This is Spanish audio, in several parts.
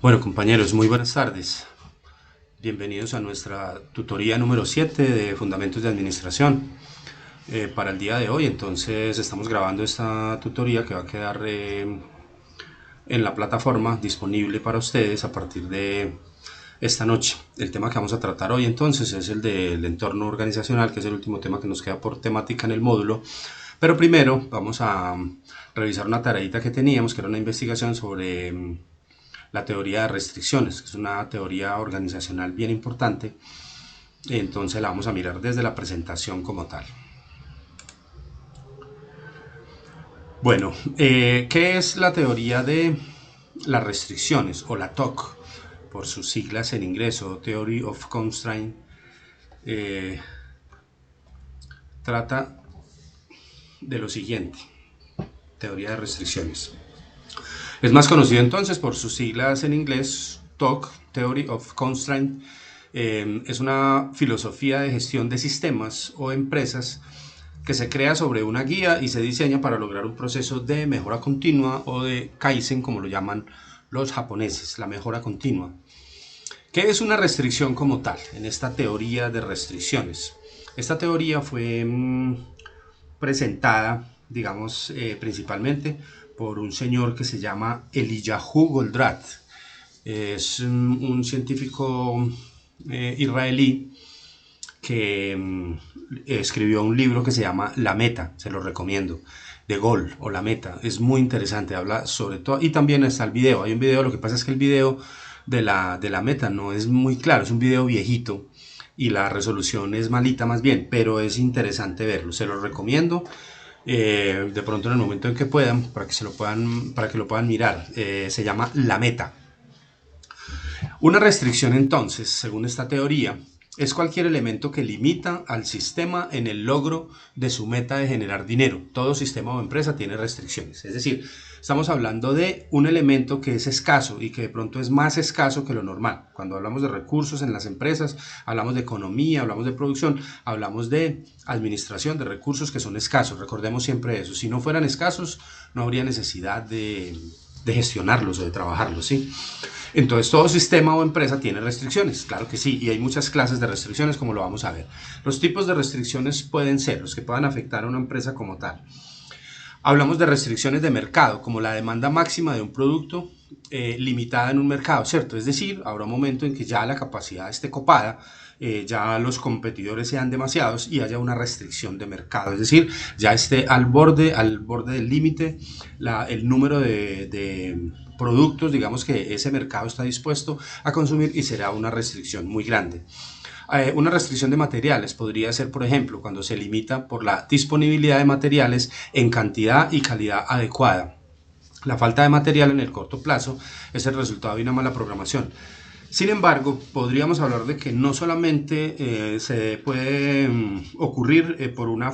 Bueno, compañeros, muy buenas tardes. Bienvenidos a nuestra tutoría número 7 de Fundamentos de Administración. Para el día de hoy, entonces, estamos grabando esta tutoría que va a quedar en la plataforma disponible para ustedes a partir de esta noche. El tema que vamos a tratar hoy, entonces, es el del entorno organizacional, que es el último tema que nos queda por temática en el módulo. Pero primero vamos a revisar una tareita que teníamos, que era una investigación sobre la teoría de restricciones, que es una teoría organizacional bien importante. Entonces la vamos a mirar desde la presentación como tal. Bueno, ¿qué es la teoría de las restricciones o la TOC? Por sus siglas en inglés, o Theory of Constraint. Trata de lo siguiente: teoría de restricciones. Es más conocido entonces por sus siglas en inglés, TOC, Theory of Constraint. Es una filosofía de gestión de sistemas o empresas que se crea sobre una guía y se diseña para lograr un proceso de mejora continua, o de Kaizen, como lo llaman los japoneses, la mejora continua. ¿Qué es una restricción como tal en esta teoría de restricciones? Esta teoría fue presentada, digamos, principalmente por un señor que se llama Eliyahu Goldratt. Es un científico israelí que escribió un libro que se llama La Meta, se lo recomiendo, de Gol o La Meta, es muy interesante, habla sobre todo, y también está el video, hay un video, lo que pasa es que el video de la Meta no es muy claro, es un video viejito y la resolución es malita más bien, pero es interesante verlo, se lo recomiendo. De pronto en el momento en que puedan, para que lo puedan mirar. Se llama La Meta. Una restricción, entonces, según esta teoría, es cualquier elemento que limita al sistema en el logro de su meta de generar dinero. Todo sistema o empresa tiene restricciones. Es decir, estamos hablando de un elemento que es escaso y que de pronto es más escaso que lo normal. Cuando hablamos de recursos en las empresas, hablamos de economía, hablamos de producción, hablamos de administración de recursos que son escasos. Recordemos siempre eso. Si no fueran escasos, no habría necesidad de gestionarlos o de trabajarlos, ¿sí? Entonces todo sistema o empresa tiene restricciones, claro que sí, y hay muchas clases de restricciones, como lo vamos a ver. Los tipos de restricciones pueden ser los que puedan afectar a una empresa como tal. Hablamos de restricciones de mercado, como la demanda máxima de un producto limitada en un mercado, ¿cierto? Es decir, habrá un momento en que ya la capacidad esté copada, ya los competidores sean demasiados y haya una restricción de mercado, es decir, ya esté al borde del límite el número de productos, digamos, que ese mercado está dispuesto a consumir, y será una restricción muy grande. Una restricción de materiales podría ser, por ejemplo, cuando se limita por la disponibilidad de materiales en cantidad y calidad adecuada. La falta de material en el corto plazo es el resultado de una mala programación. Sin embargo, podríamos hablar de que no solamente se puede ocurrir por una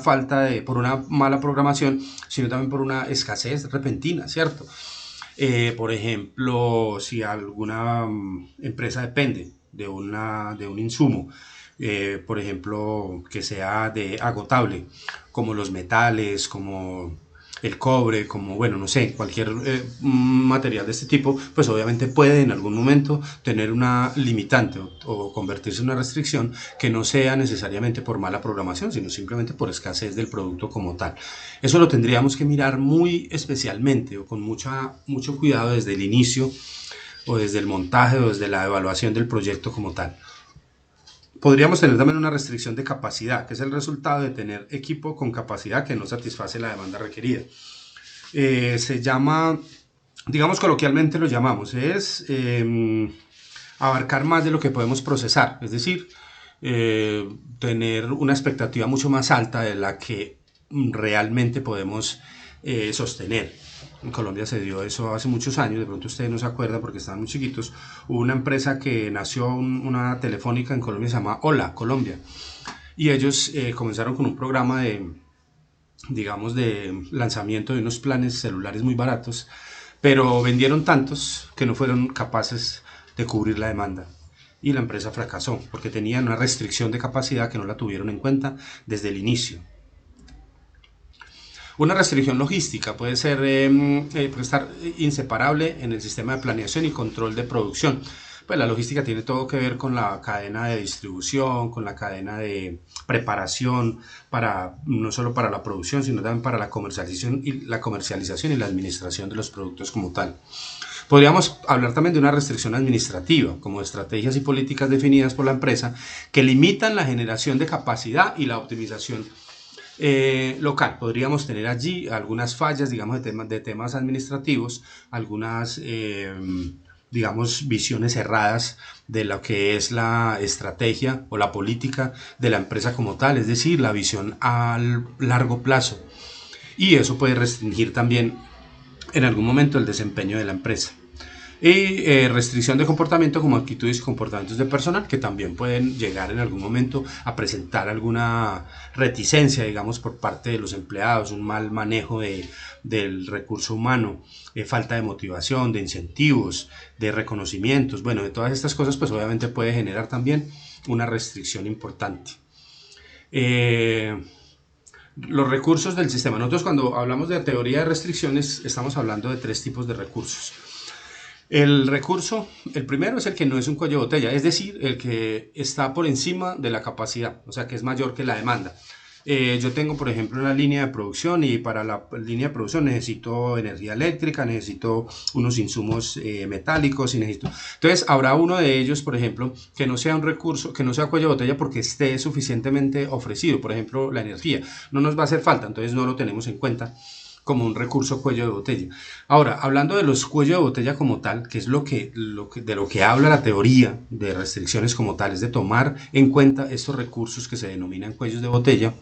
por una mala programación, sino también por una escasez repentina, ¿cierto? Por ejemplo, si alguna empresa depende de un insumo, por ejemplo, que sea de agotable, como los metales, como el cobre, como, bueno, no sé, cualquier material de este tipo, pues obviamente puede en algún momento tener una limitante o convertirse en una restricción, que no sea necesariamente por mala programación, sino simplemente por escasez del producto como tal. Eso lo tendríamos que mirar muy especialmente o con mucho cuidado desde el inicio, o desde el montaje, o desde la evaluación del proyecto como tal. Podríamos tener también una restricción de capacidad, que es el resultado de tener equipo con capacidad que no satisface la demanda requerida. Se llama, digamos coloquialmente lo llamamos, es abarcar más de lo que podemos procesar, es decir, tener una expectativa mucho más alta de la que realmente podemos sostener. En Colombia se dio eso hace muchos años, de pronto ustedes no se acuerdan porque estaban muy chiquitos. Hubo una empresa que nació, una telefónica en Colombia, se llama Hola Colombia, y ellos comenzaron con un programa digamos, de lanzamiento de unos planes celulares muy baratos, pero vendieron tantos que no fueron capaces de cubrir la demanda, y la empresa fracasó porque tenían una restricción de capacidad que no la tuvieron en cuenta desde el inicio. Una restricción logística puede ser, puede estar inseparable en el sistema de planeación y control de producción. Pues la logística tiene todo que ver con la cadena de distribución, con la cadena de preparación, no solo para la producción, sino también para la comercialización y la administración de los productos como tal. Podríamos hablar también de una restricción administrativa, como estrategias y políticas definidas por la empresa que limitan la generación de capacidad y la optimización local. Podríamos tener allí algunas fallas, digamos, de temas administrativos, algunas, digamos, visiones erradas de lo que es la estrategia o la política de la empresa como tal, es decir, la visión a largo plazo. Y eso puede restringir también en algún momento el desempeño de la empresa. Y restricción de comportamiento como actitudes y comportamientos de personal que también pueden llegar en algún momento a presentar alguna reticencia, digamos, por parte de los empleados, un mal manejo del recurso humano, falta de motivación, de incentivos, de reconocimientos. Bueno, de todas estas cosas pues obviamente puede generar también una restricción importante. Los recursos del sistema. Nosotros cuando hablamos de teoría de restricciones estamos hablando de 3 tipos de recursos. El recurso, el primero es el que no es un cuello de botella, es decir, el que está por encima de la capacidad, o sea que es mayor que la demanda. Yo tengo, por ejemplo, una línea de producción y para la línea de producción necesito energía eléctrica, necesito unos insumos metálicos y necesito... Entonces, habrá uno de ellos, por ejemplo, que no sea un recurso, que no sea cuello de botella porque esté suficientemente ofrecido, por ejemplo, la energía. No nos va a hacer falta, entonces no lo tenemos en cuenta como un recurso cuello de botella. Ahora, hablando de los cuellos de botella como tal, que es de lo que habla la teoría de restricciones como tal, es de tomar en cuenta estos recursos que se denominan cuellos de botella,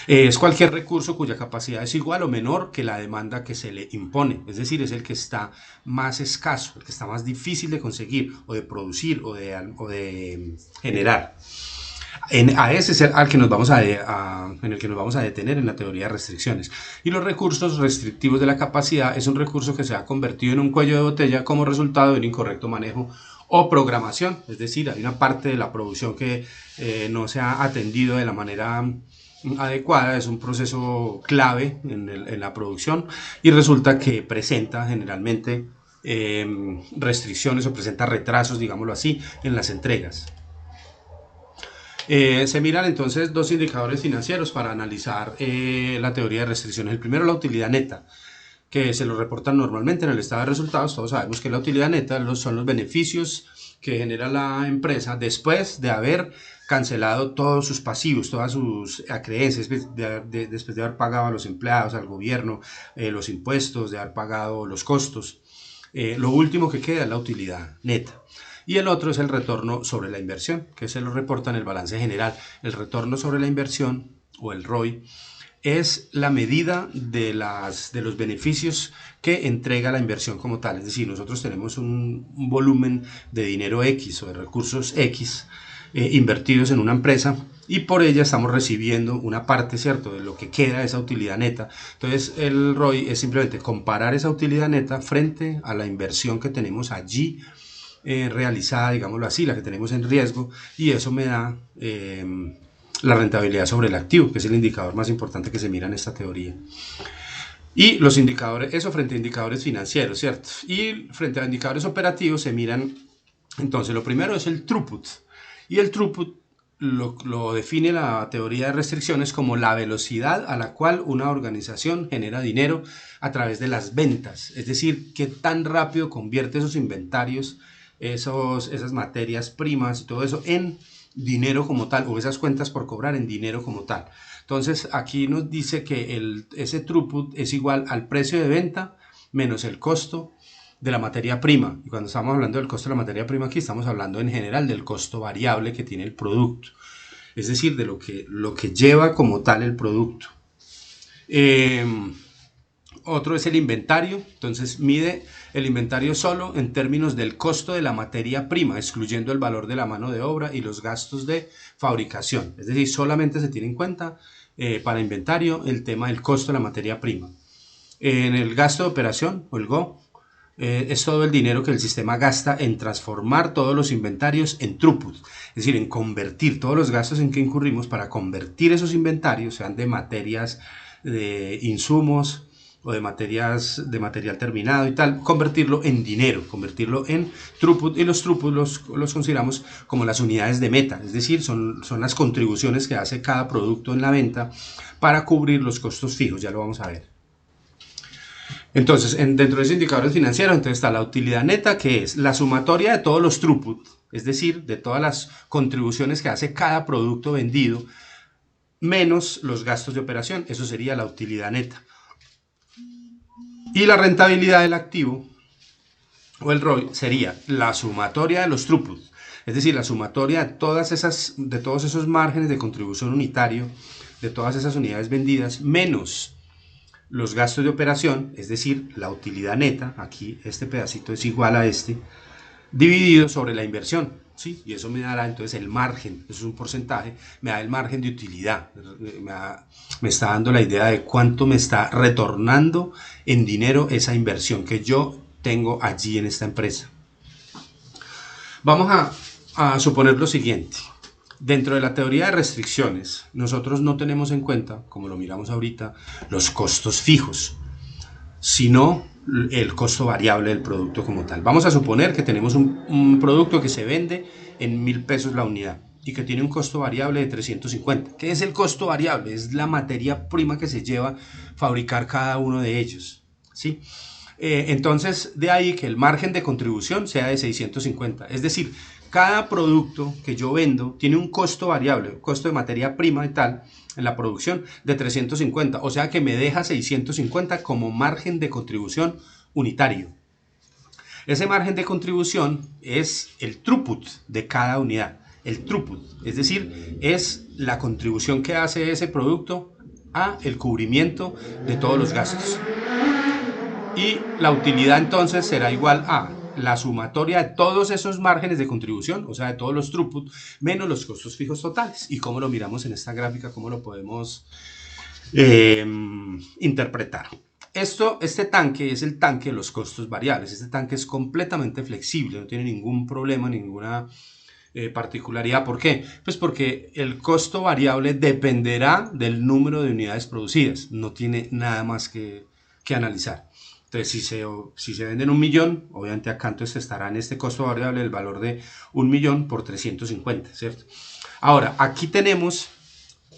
es cualquier recurso cuya capacidad es igual o menor que la demanda que se le impone, es decir, es el que está más escaso, el que está más difícil de conseguir o de producir o de generar. A ese es al que en el que nos vamos a detener en la teoría de restricciones. Y los recursos restrictivos de la capacidad es un recurso que se ha convertido en un cuello de botella como resultado de un incorrecto manejo o programación, es decir, hay una parte de la producción que no se ha atendido de la manera adecuada, es un proceso clave en la producción y resulta que presenta generalmente restricciones o presenta retrasos, digámoslo así, en las entregas. Se miran entonces 2 indicadores financieros para analizar la teoría de restricciones. El primero, la utilidad neta, que se lo reportan normalmente en el estado de resultados. Todos sabemos que la utilidad neta son los beneficios que genera la empresa después de haber cancelado todos sus pasivos, todas sus acreencias, después de haber pagado a los empleados, al gobierno, los impuestos, de haber pagado los costos. Lo último que queda es la utilidad neta. Y el otro es el retorno sobre la inversión, que se lo reporta en el balance general. El retorno sobre la inversión, o el ROI, es la medida de los beneficios que entrega la inversión como tal. Es decir, nosotros tenemos un volumen de dinero X o de recursos X invertidos en una empresa y por ella estamos recibiendo una parte, ¿cierto?, de lo que queda de esa utilidad neta. Entonces el ROI es simplemente comparar esa utilidad neta frente a la inversión que tenemos allí realizada, digámoslo así, la que tenemos en riesgo, y eso me da la rentabilidad sobre el activo, que es el indicador más importante que se mira en esta teoría. Y los indicadores, eso frente a indicadores financieros, ¿cierto? Y frente a indicadores operativos se miran, entonces lo primero es el throughput, y el throughput lo define la teoría de restricciones como la velocidad a la cual una organización genera dinero a través de las ventas, es decir, qué tan rápido convierte esos inventarios, esas materias primas y todo eso en dinero como tal, o esas cuentas por cobrar en dinero como tal. Entonces aquí nos dice que ese throughput es igual al precio de venta menos el costo de la materia prima. Y cuando estamos hablando del costo de la materia prima aquí estamos hablando en general del costo variable que tiene el producto, es decir, de lo que lleva como tal el producto. Otro es el inventario, entonces mide el inventario solo en términos del costo de la materia prima, excluyendo el valor de la mano de obra y los gastos de fabricación. Es decir, solamente se tiene en cuenta para inventario el tema del costo de la materia prima. En el gasto de operación, o el GO, es todo el dinero que el sistema gasta en transformar todos los inventarios en throughput, es decir, en convertir todos los gastos en que incurrimos para convertir esos inventarios, sean de materias de insumos o de material terminado y tal, convertirlo en dinero, convertirlo en throughput, y los throughput los consideramos como las unidades de meta, es decir, son las contribuciones que hace cada producto en la venta para cubrir los costos fijos, ya lo vamos a ver. Entonces, dentro de ese indicador financiero, entonces está la utilidad neta, que es la sumatoria de todos los throughput, es decir, de todas las contribuciones que hace cada producto vendido, menos los gastos de operación, eso sería la utilidad neta. Y la rentabilidad del activo, o el ROI, sería la sumatoria de los throughput, es decir, la sumatoria de todos esos márgenes de contribución unitario, de todas esas unidades vendidas, menos los gastos de operación, es decir, la utilidad neta, aquí este pedacito es igual a este, dividido sobre la inversión, ¿sí? Y eso me dará entonces el margen, eso es un porcentaje, me da el margen de utilidad, me está dando la idea de cuánto me está retornando en dinero esa inversión que yo tengo allí en esta empresa. Vamos a suponer lo siguiente. Dentro de la teoría de restricciones, nosotros no tenemos en cuenta, como lo miramos ahorita, los costos fijos, sino el costo variable del producto como tal. Vamos a suponer que tenemos un producto que se vende en 1.000 pesos la unidad y que tiene un costo variable de 350. ¿Qué es el costo variable? Es la materia prima que se lleva a fabricar cada uno de ellos, ¿sí? Entonces, de ahí que el margen de contribución sea de 650. Es decir, cada producto que yo vendo tiene un costo variable, un costo de materia prima y tal, en la producción de 350. O sea que me deja 650 como margen de contribución unitario. Ese margen de contribución es el throughput de cada unidad. El throughput, es decir, es la contribución que hace ese producto a el cubrimiento de todos los gastos. Y la utilidad entonces será igual a la sumatoria de todos esos márgenes de contribución, o sea, de todos los throughput, menos los costos fijos totales. ¿Y cómo lo miramos en esta gráfica? ¿Cómo lo podemos interpretar? Este tanque es el tanque de los costos variables. Este tanque es completamente flexible, no tiene ningún problema, ninguna particularidad. ¿Por qué? Pues porque el costo variable dependerá del número de unidades producidas. No tiene nada más que analizar. Entonces, si se venden 1.000.000, obviamente acá entonces estará en este costo variable el valor de 1.000.000 por 350, ¿cierto? Ahora, aquí tenemos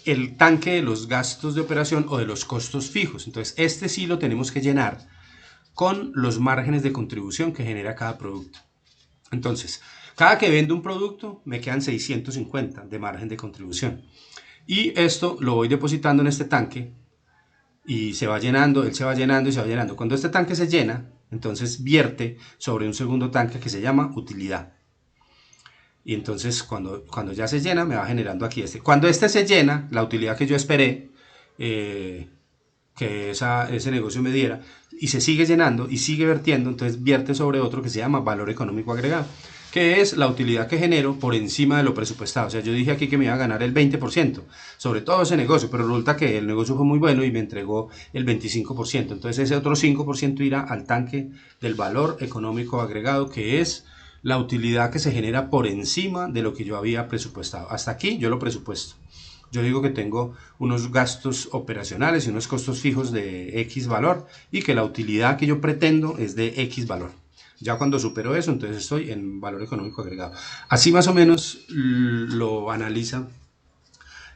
el tanque de los gastos de operación o de los costos fijos. Entonces, este sí lo tenemos que llenar con los márgenes de contribución que genera cada producto. Entonces, cada que vendo un producto, me quedan 650 de margen de contribución. Y esto lo voy depositando en este tanque y se va llenando, él se va llenando y se va llenando. Cuando este tanque se llena, entonces vierte sobre un segundo tanque que se llama utilidad. Y entonces cuando ya se llena, me va generando aquí este. Cuando este se llena, la utilidad que yo esperé que ese negocio me diera, y se sigue llenando y sigue vertiendo, entonces vierte sobre otro que se llama valor económico agregado, que es la utilidad que genero por encima de lo presupuestado. O sea, yo dije aquí que me iba a ganar el 20% sobre todo ese negocio, pero resulta que el negocio fue muy bueno y me entregó el 25%. Entonces ese otro 5% irá al tanque del valor económico agregado, que es la utilidad que se genera por encima de lo que yo había presupuestado. Hasta aquí yo lo presupuesto. Yo digo que tengo unos gastos operacionales y unos costos fijos de X valor y que la utilidad que yo pretendo es de X valor. Ya cuando supero eso, entonces estoy en valor económico agregado. Así más o menos lo analiza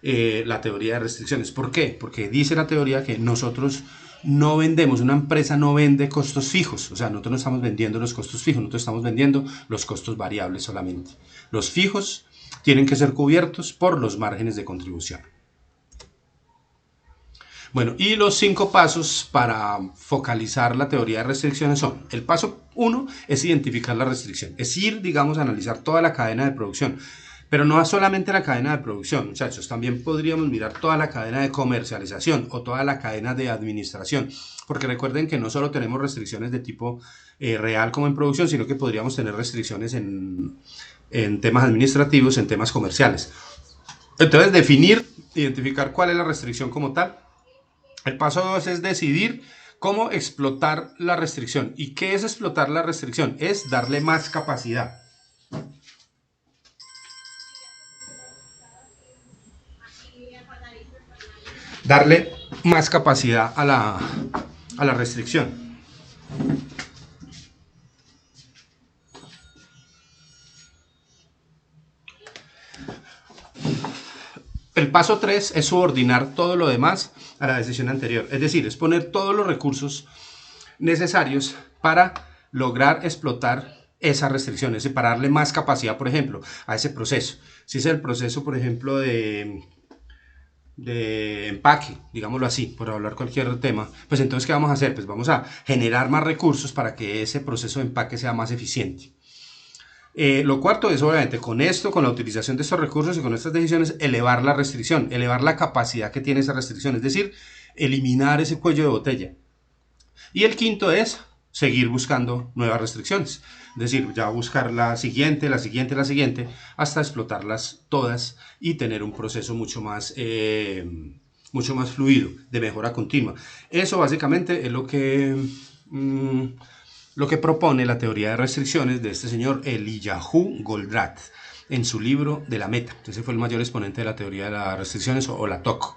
la teoría de restricciones. ¿Por qué? Porque dice la teoría que nosotros no vendemos, una empresa no vende costos fijos, o sea, nosotros no estamos vendiendo los costos fijos, nosotros estamos vendiendo los costos variables solamente. Los fijos tienen que ser cubiertos por los márgenes de contribución. Bueno, y los 5 pasos para focalizar la teoría de restricciones son: el paso 1 es identificar la restricción, es ir, digamos, a analizar toda la cadena de producción. Pero no solamente la cadena de producción, muchachos, también podríamos mirar toda la cadena de comercialización o toda la cadena de administración, porque recuerden que no solo tenemos restricciones de tipo real como en producción, sino que podríamos tener restricciones en temas administrativos, en temas comerciales. Entonces, definir, identificar cuál es la restricción como tal. El paso 2 es decidir cómo explotar la restricción. ¿Y qué es explotar la restricción? Es darle más capacidad. Darle más capacidad a la restricción. El paso 3 es subordinar todo lo demás a la decisión anterior. Es decir, es poner todos los recursos necesarios para lograr explotar esas restricciones y para darle más capacidad, por ejemplo, a ese proceso. Si es el proceso, por ejemplo, de empaque, digámoslo así, por hablar cualquier tema, pues entonces, ¿qué vamos a hacer? Pues vamos a generar más recursos para que ese proceso de empaque sea más eficiente. Lo cuarto es, obviamente, con esto, con la utilización de estos recursos y con estas decisiones, elevar la restricción, elevar la capacidad que tiene esa restricción, es decir, eliminar ese cuello de botella. Y el quinto es seguir buscando nuevas restricciones, es decir, ya buscar la siguiente, la siguiente, la siguiente, hasta explotarlas todas y tener un proceso mucho más fluido, de mejora continua. Eso básicamente es lo que propone la teoría de restricciones de este señor Eliyahu Goldratt en su libro de la meta. Ese fue el mayor exponente de la teoría de las restricciones o la TOC.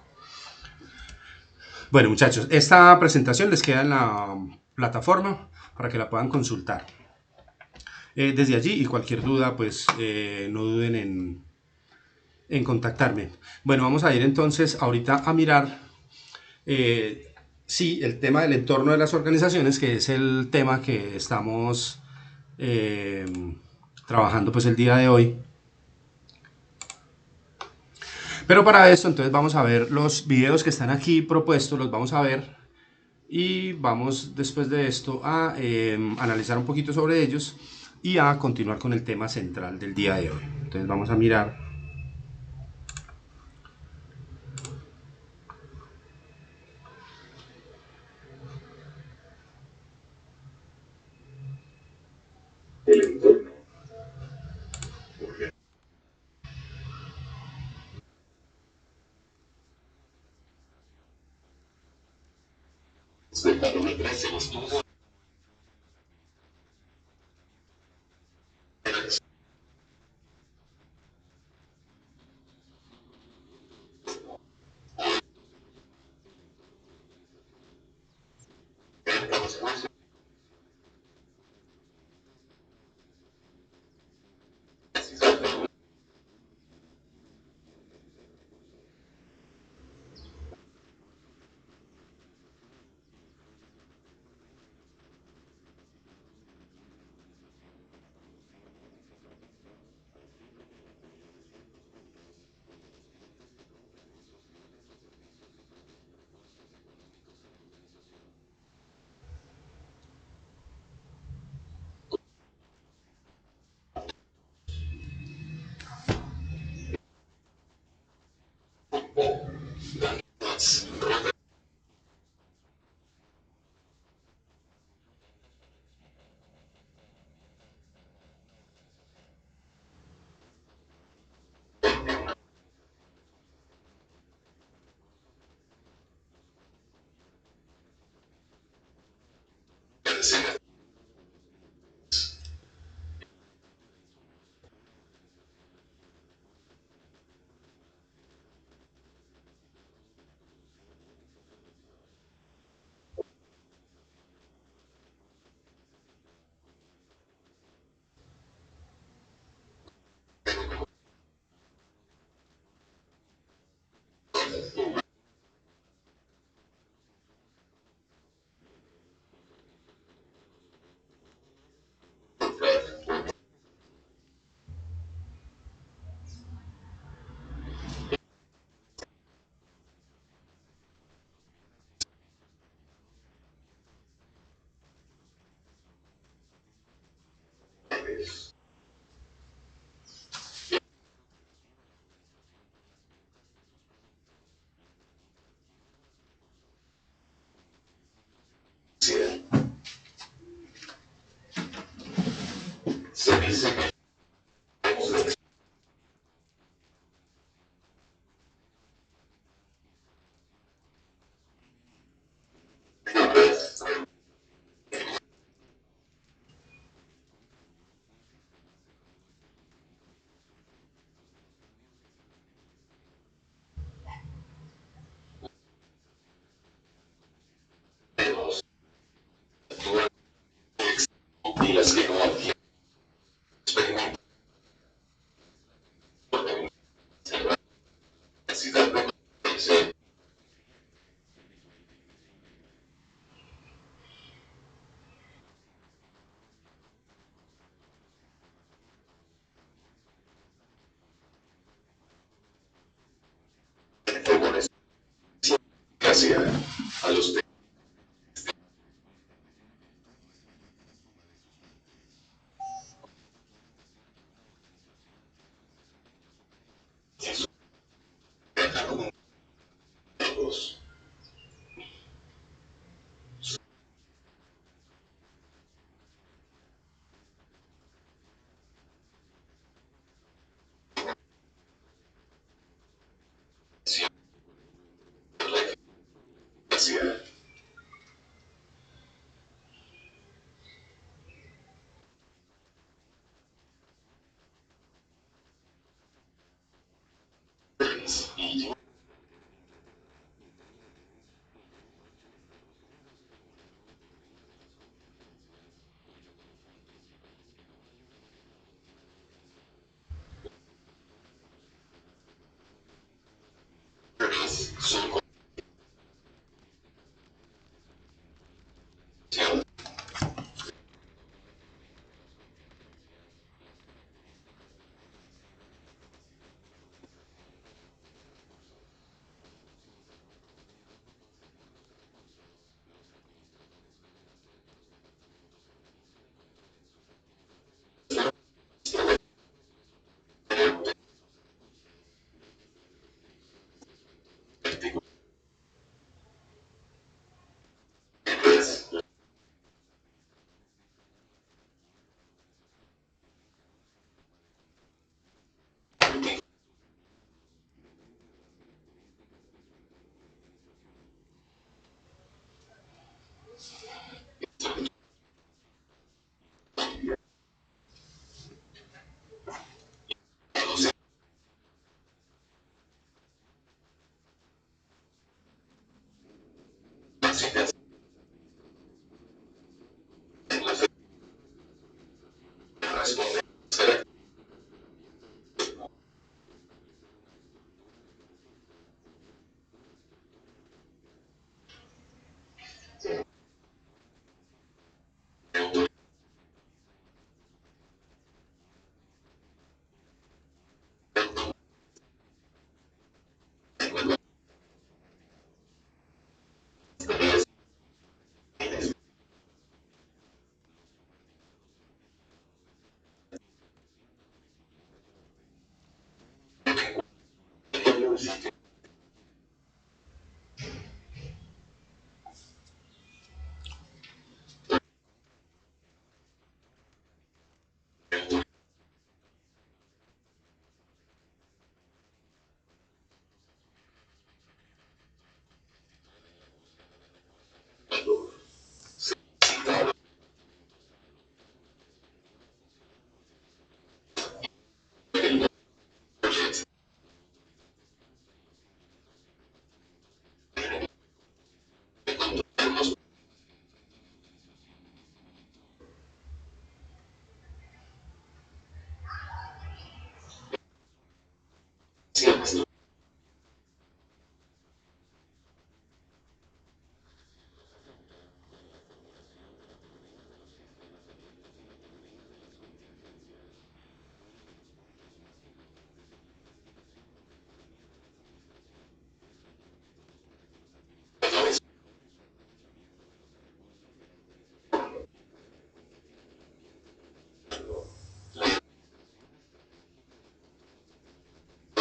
Bueno, muchachos, esta presentación les queda en la plataforma para que la puedan consultar desde allí, y cualquier duda, pues no duden en contactarme. Bueno, vamos a ir entonces ahorita a mirar sí, el tema del entorno de las organizaciones, que es el tema que estamos eh, trabajando pues el día de hoy. Pero para esto entonces vamos a ver los videos que están aquí propuestos, los vamos a ver y vamos después de esto a analizar un poquito sobre ellos y a continuar con el tema central del día de hoy. Entonces vamos a mirar el entorno. y las que no experimentan necesidad de conocerse. Hacia a los técnicos. Hacia y son condiciones básicas en las responden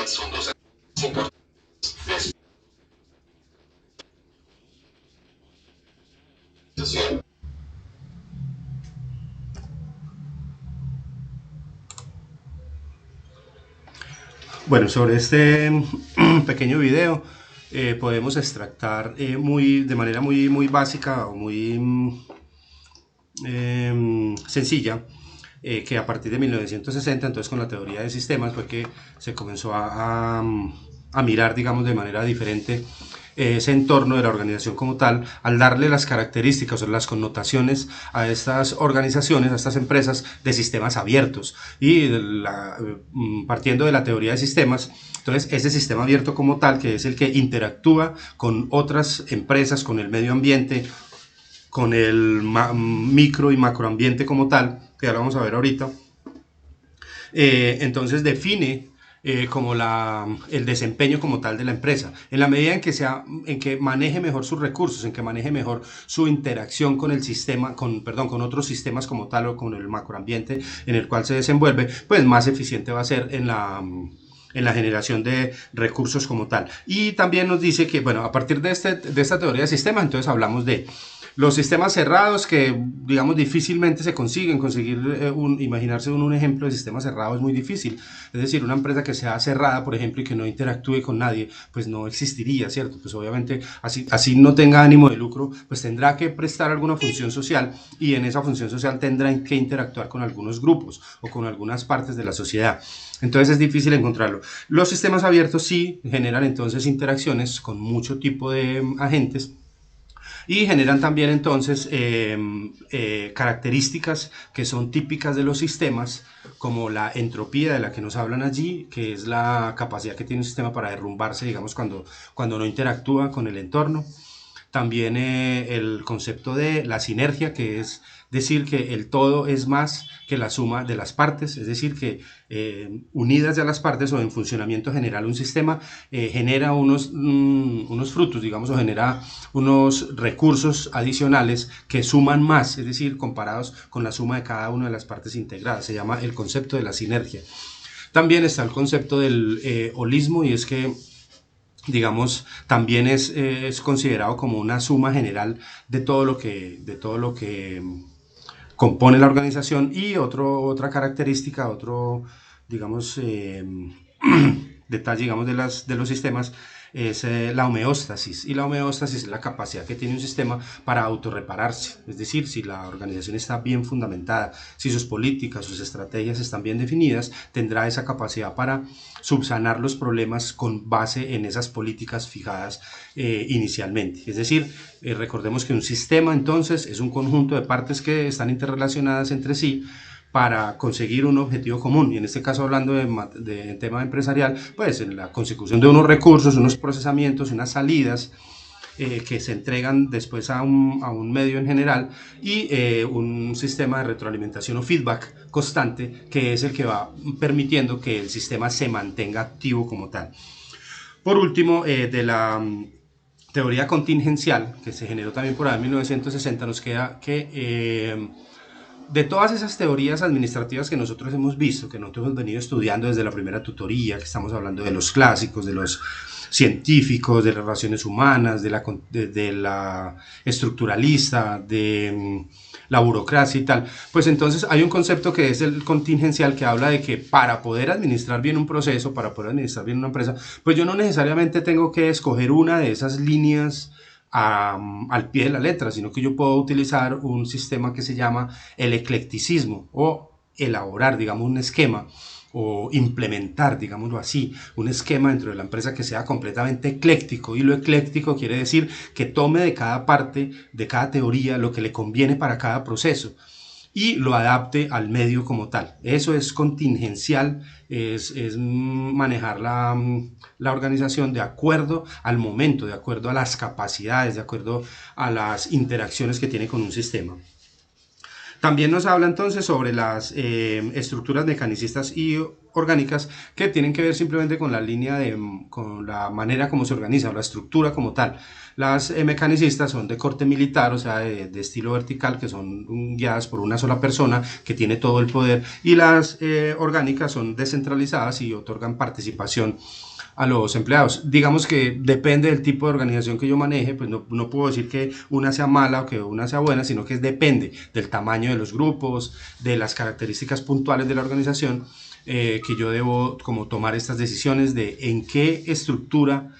son dos importantes de situación. Bueno, sobre este pequeño video podemos extractar de manera muy básica o muy sencilla que a partir de 1960, entonces con la teoría de sistemas, fue que se comenzó a mirar, digamos, de manera diferente ese entorno de la organización como tal, al darle las características o las connotaciones a estas organizaciones, a estas empresas de sistemas abiertos. Y partiendo de la teoría de sistemas, entonces ese sistema abierto como tal, que es el que interactúa con otras empresas, con el medio ambiente, con el micro y macroambiente como tal, que ya lo vamos a ver ahorita, entonces define como el desempeño como tal de la empresa, en la medida en que maneje mejor sus recursos, en que maneje mejor su interacción con el sistema, con otros sistemas como tal o con el macroambiente en el cual se desenvuelve, pues más eficiente va a ser en la generación de recursos como tal. Y también nos dice que, bueno, a partir de esta teoría de sistemas, entonces hablamos de los sistemas cerrados que, digamos, difícilmente se consiguen. Imaginarse un ejemplo de sistema cerrado es muy difícil. Es decir, una empresa que sea cerrada, por ejemplo, y que no interactúe con nadie, pues no existiría, ¿cierto? Pues obviamente, así no tenga ánimo de lucro, pues tendrá que prestar alguna función social y en esa función social tendrán que interactuar con algunos grupos o con algunas partes de la sociedad. Entonces es difícil encontrarlo. Los sistemas abiertos sí generan entonces interacciones con mucho tipo de agentes y generan también entonces características que son típicas de los sistemas, como la entropía de la que nos hablan allí, que es la capacidad que tiene un sistema para derrumbarse, digamos, cuando no interactúa con el entorno. También el concepto de la sinergia, que es decir que el todo es más que la suma de las partes, es decir que unidas ya las partes o en funcionamiento general un sistema genera unos frutos, digamos, o genera unos recursos adicionales que suman más, es decir, comparados con la suma de cada una de las partes integradas. Se llama el concepto de la sinergia. También está el concepto del holismo, y es que, digamos, también es considerado como una suma general de todo lo que compone la organización. Y otra característica, digamos, detalle, digamos, de los sistemas es la homeostasis, y la homeostasis es la capacidad que tiene un sistema para autorrepararse, es decir, si la organización está bien fundamentada, si sus políticas, sus estrategias están bien definidas, tendrá esa capacidad para subsanar los problemas con base en esas políticas fijadas inicialmente. Es decir, recordemos que un sistema entonces es un conjunto de partes que están interrelacionadas entre sí para conseguir un objetivo común, y en este caso, hablando de tema empresarial, pues en la consecución de unos recursos, unos procesamientos, unas salidas que se entregan después a un medio en general, y un sistema de retroalimentación o feedback constante, que es el que va permitiendo que el sistema se mantenga activo como tal. Por último, de la teoría contingencial, que se generó también por ahí en 1960, nos queda que de todas esas teorías administrativas que nosotros hemos visto, que nosotros hemos venido estudiando desde la primera tutoría, que estamos hablando de los clásicos, de los científicos, de las relaciones humanas, de la estructuralista, de la burocracia y tal, pues entonces hay un concepto que es el contingencial, que habla de que para poder administrar bien un proceso, para poder administrar bien una empresa, pues yo no necesariamente tengo que escoger una de esas líneas al pie de la letra, sino que yo puedo utilizar un sistema que se llama el eclecticismo, o elaborar, digamos, un esquema, o implementar, digámoslo así, un esquema dentro de la empresa que sea completamente ecléctico. Y lo ecléctico quiere decir que tome de cada parte, de cada teoría, lo que le conviene para cada proceso y lo adapte al medio como tal. Eso es contingencial, es manejar la organización de acuerdo al momento, de acuerdo a las capacidades, de acuerdo a las interacciones que tiene con un sistema. También nos habla entonces sobre las estructuras mecanicistas y orgánicas, que tienen que ver simplemente con con la manera como se organiza, la estructura como tal. Las mecanicistas son de corte militar, o sea, de estilo vertical, que son guiadas por una sola persona que tiene todo el poder, y las orgánicas son descentralizadas y otorgan participación a los empleados. Digamos que depende del tipo de organización que yo maneje, pues no puedo decir que una sea mala o que una sea buena, sino que depende del tamaño de los grupos, de las características puntuales de la organización, que yo debo como tomar estas decisiones de en qué estructura,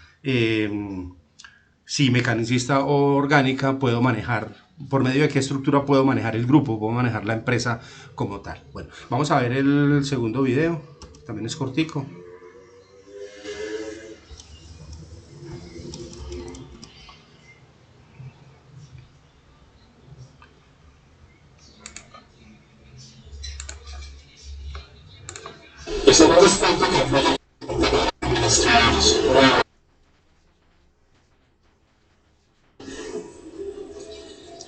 si mecanicista o orgánica, puedo manejar, por medio de qué estructura puedo manejar el grupo, puedo manejar la empresa como tal. Bueno, vamos a ver el segundo video, también es cortico. segundo aspecto que influye en los trabajos.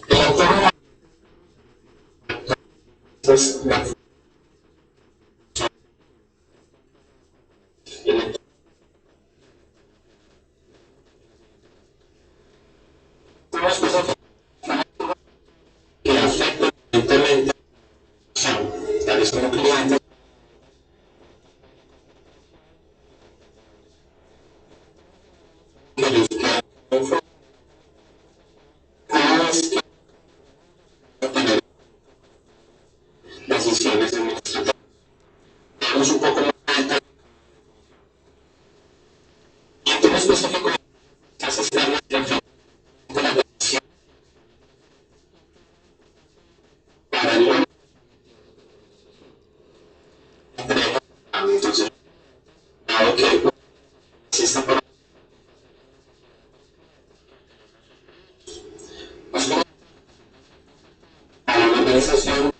El entorno es la unas cosas que afectan directamente tales como clientes que ellos quedan conformados que tener decisiones administrativas un poco más altas y en tema específico las externas que afectan la decisión para el entrega. Entonces, dado que si está por la organización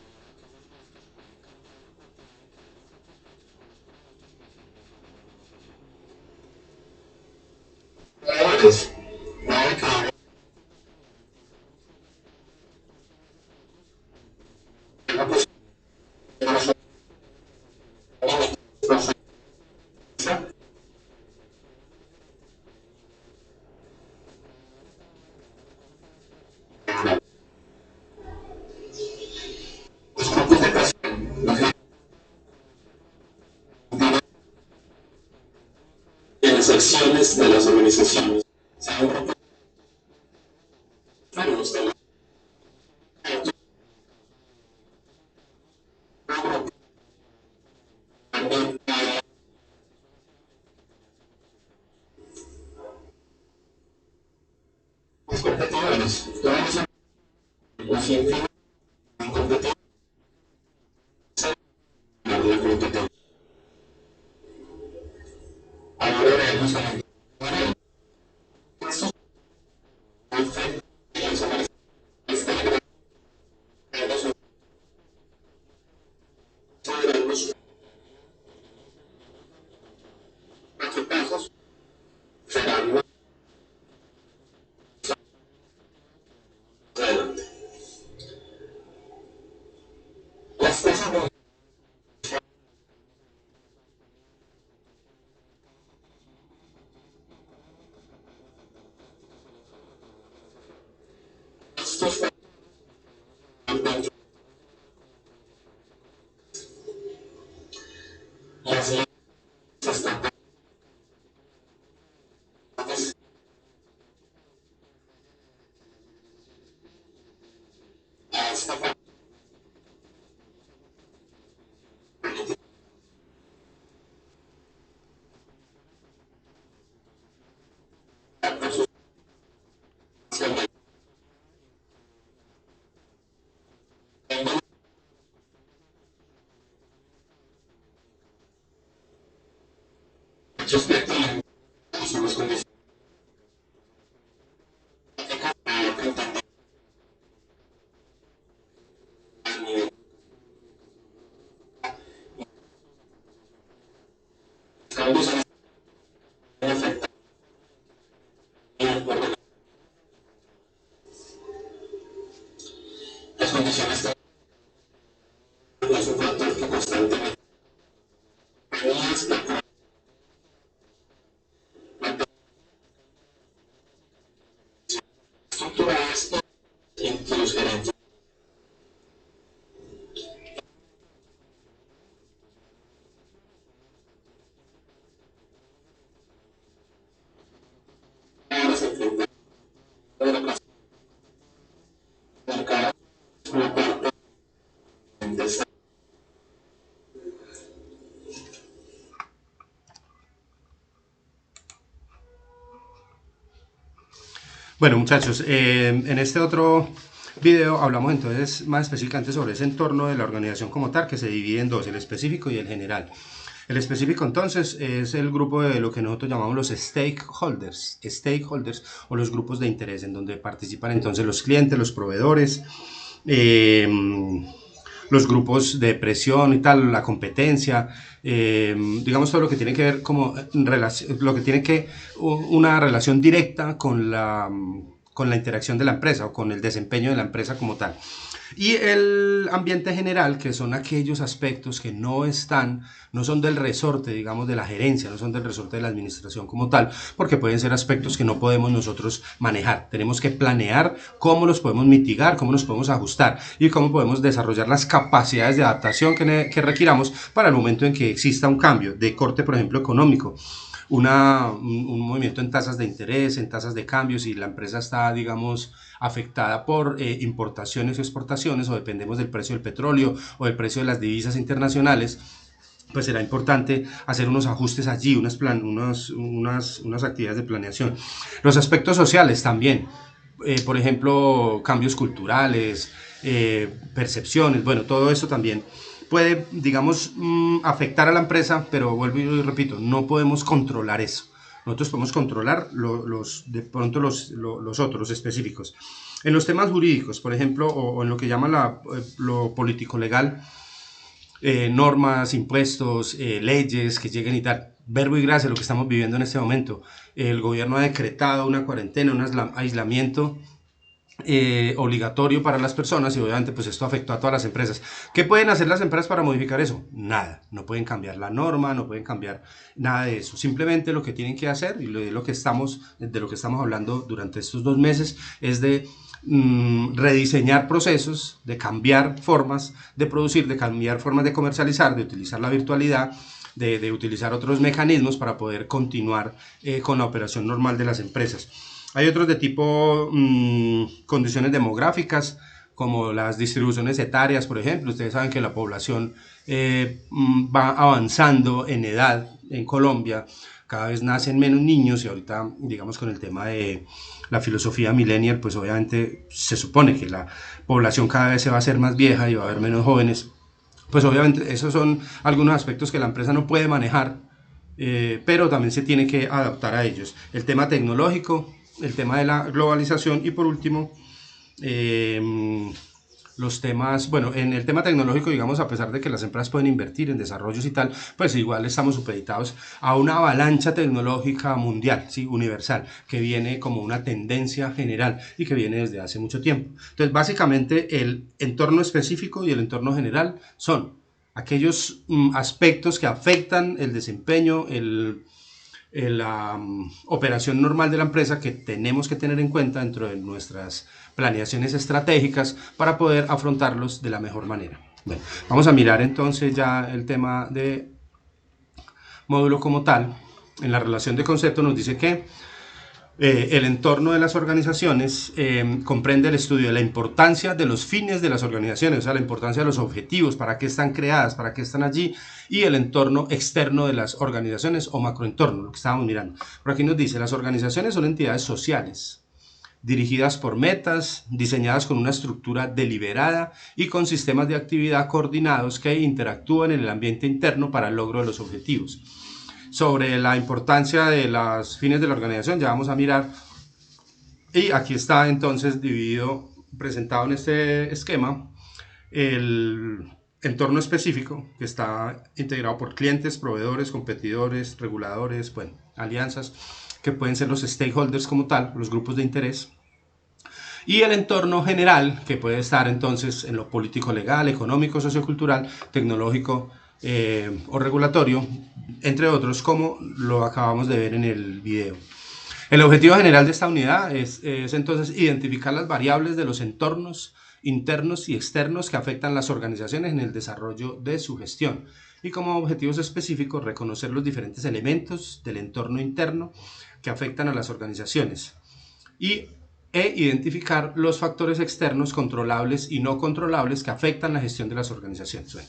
pues, nada que una persona los grupos de presión, en las acciones de las organizaciones. O sea, un grupo de los de la los competidores. Todos los científicos competidores de la competencia. Ahora veremos a la cuatro pasos serán más adelante. Las cosas no estos las leyes están a esta parte por su respecto a las condiciones cambios en afectar las condiciones es un factor que constantemente estructuradas en que los gerentes se enfrentan a la clase marcada por la parte de esta. Bueno, muchachos, en este otro video hablamos entonces más específicamente sobre ese entorno de la organización como tal, que se divide en dos, el específico y el general. El específico entonces es el grupo de lo que nosotros llamamos los stakeholders o los grupos de interés, en donde participan entonces los clientes, los proveedores, los grupos de presión y tal, la competencia, digamos todo lo que tiene que ver como lo que tiene que una relación directa con la interacción de la empresa o con el desempeño de la empresa como tal. Y el ambiente general, que son aquellos aspectos que no son del resorte, digamos, de la gerencia, no son del resorte de la administración como tal, porque pueden ser aspectos que no podemos nosotros manejar. Tenemos que planear cómo los podemos mitigar, cómo nos podemos ajustar y cómo podemos desarrollar las capacidades de adaptación que requiramos para el momento en que exista un cambio de corte, por ejemplo, económico. Un movimiento en tasas de interés, en tasas de cambios, y la empresa está, digamos, afectada por importaciones o exportaciones, o dependemos del precio del petróleo o del precio de las divisas internacionales, pues será importante hacer unos ajustes allí, unas actividades de planeación. Los aspectos sociales también, por ejemplo, cambios culturales, percepciones, bueno, todo eso también puede, digamos, afectar a la empresa, pero vuelvo y repito, no podemos controlar eso. Nosotros podemos controlar de pronto los otros específicos. En los temas jurídicos, por ejemplo, o en lo que llama lo político-legal, normas, impuestos, leyes que lleguen y tal. Verbo y gracia, lo que estamos viviendo en este momento. El gobierno ha decretado una cuarentena, un aislamiento obligatorio para las personas, y obviamente pues esto afectó a todas las empresas. ¿Qué pueden hacer las empresas para modificar eso? Nada, no pueden cambiar la norma, no pueden cambiar nada de eso. Simplemente lo que tienen que hacer, y de lo que estamos hablando durante estos 2 meses, es de rediseñar procesos, de cambiar formas de producir, de cambiar formas de comercializar, de utilizar la virtualidad, de utilizar otros mecanismos para poder continuar con la operación normal de las empresas. Hay otros de tipo condiciones demográficas, como las distribuciones etarias, por ejemplo. Ustedes saben que la población va avanzando en edad en Colombia, cada vez nacen menos niños, y ahorita, digamos, con el tema de la filosofía millennial, pues obviamente se supone que la población cada vez se va a hacer más vieja y va a haber menos jóvenes. Pues obviamente esos son algunos aspectos que la empresa no puede manejar, pero también se tiene que adaptar a ellos. El tema tecnológico, el tema de la globalización, y por último, los temas, bueno, en el tema tecnológico, digamos, a pesar de que las empresas pueden invertir en desarrollos y tal, pues igual estamos supeditados a una avalancha tecnológica mundial, ¿sí? Universal, que viene como una tendencia general y que viene desde hace mucho tiempo. Entonces, básicamente, el entorno específico y el entorno general son aquellos aspectos que afectan el desempeño, la operación normal de la empresa, que tenemos que tener en cuenta dentro de nuestras planeaciones estratégicas para poder afrontarlos de la mejor manera. Bueno, vamos a mirar entonces ya el tema de módulo como tal. En la relación de concepto nos dice que el entorno de las organizaciones comprende el estudio de la importancia de los fines de las organizaciones, o sea, la importancia de los objetivos, para qué están creadas, para qué están allí, y el entorno externo de las organizaciones o macroentorno, lo que estábamos mirando. Por aquí nos dice, las organizaciones son entidades sociales, dirigidas por metas, diseñadas con una estructura deliberada y con sistemas de actividad coordinados que interactúan en el ambiente interno para el logro de los objetivos. Sobre la importancia de los fines de la organización ya vamos a mirar, y aquí está entonces dividido, presentado en este esquema, el entorno específico, que está integrado por clientes, proveedores, competidores, reguladores, bueno, alianzas, que pueden ser los stakeholders como tal, los grupos de interés, y el entorno general, que puede estar entonces en lo político, legal, económico, sociocultural, tecnológico o regulatorio, entre otros, como lo acabamos de ver en el video. El objetivo general de esta unidad es entonces identificar las variables de los entornos internos y externos que afectan las organizaciones en el desarrollo de su gestión, y como objetivos específicos reconocer los diferentes elementos del entorno interno que afectan a las organizaciones e identificar los factores externos controlables y no controlables que afectan la gestión de las organizaciones.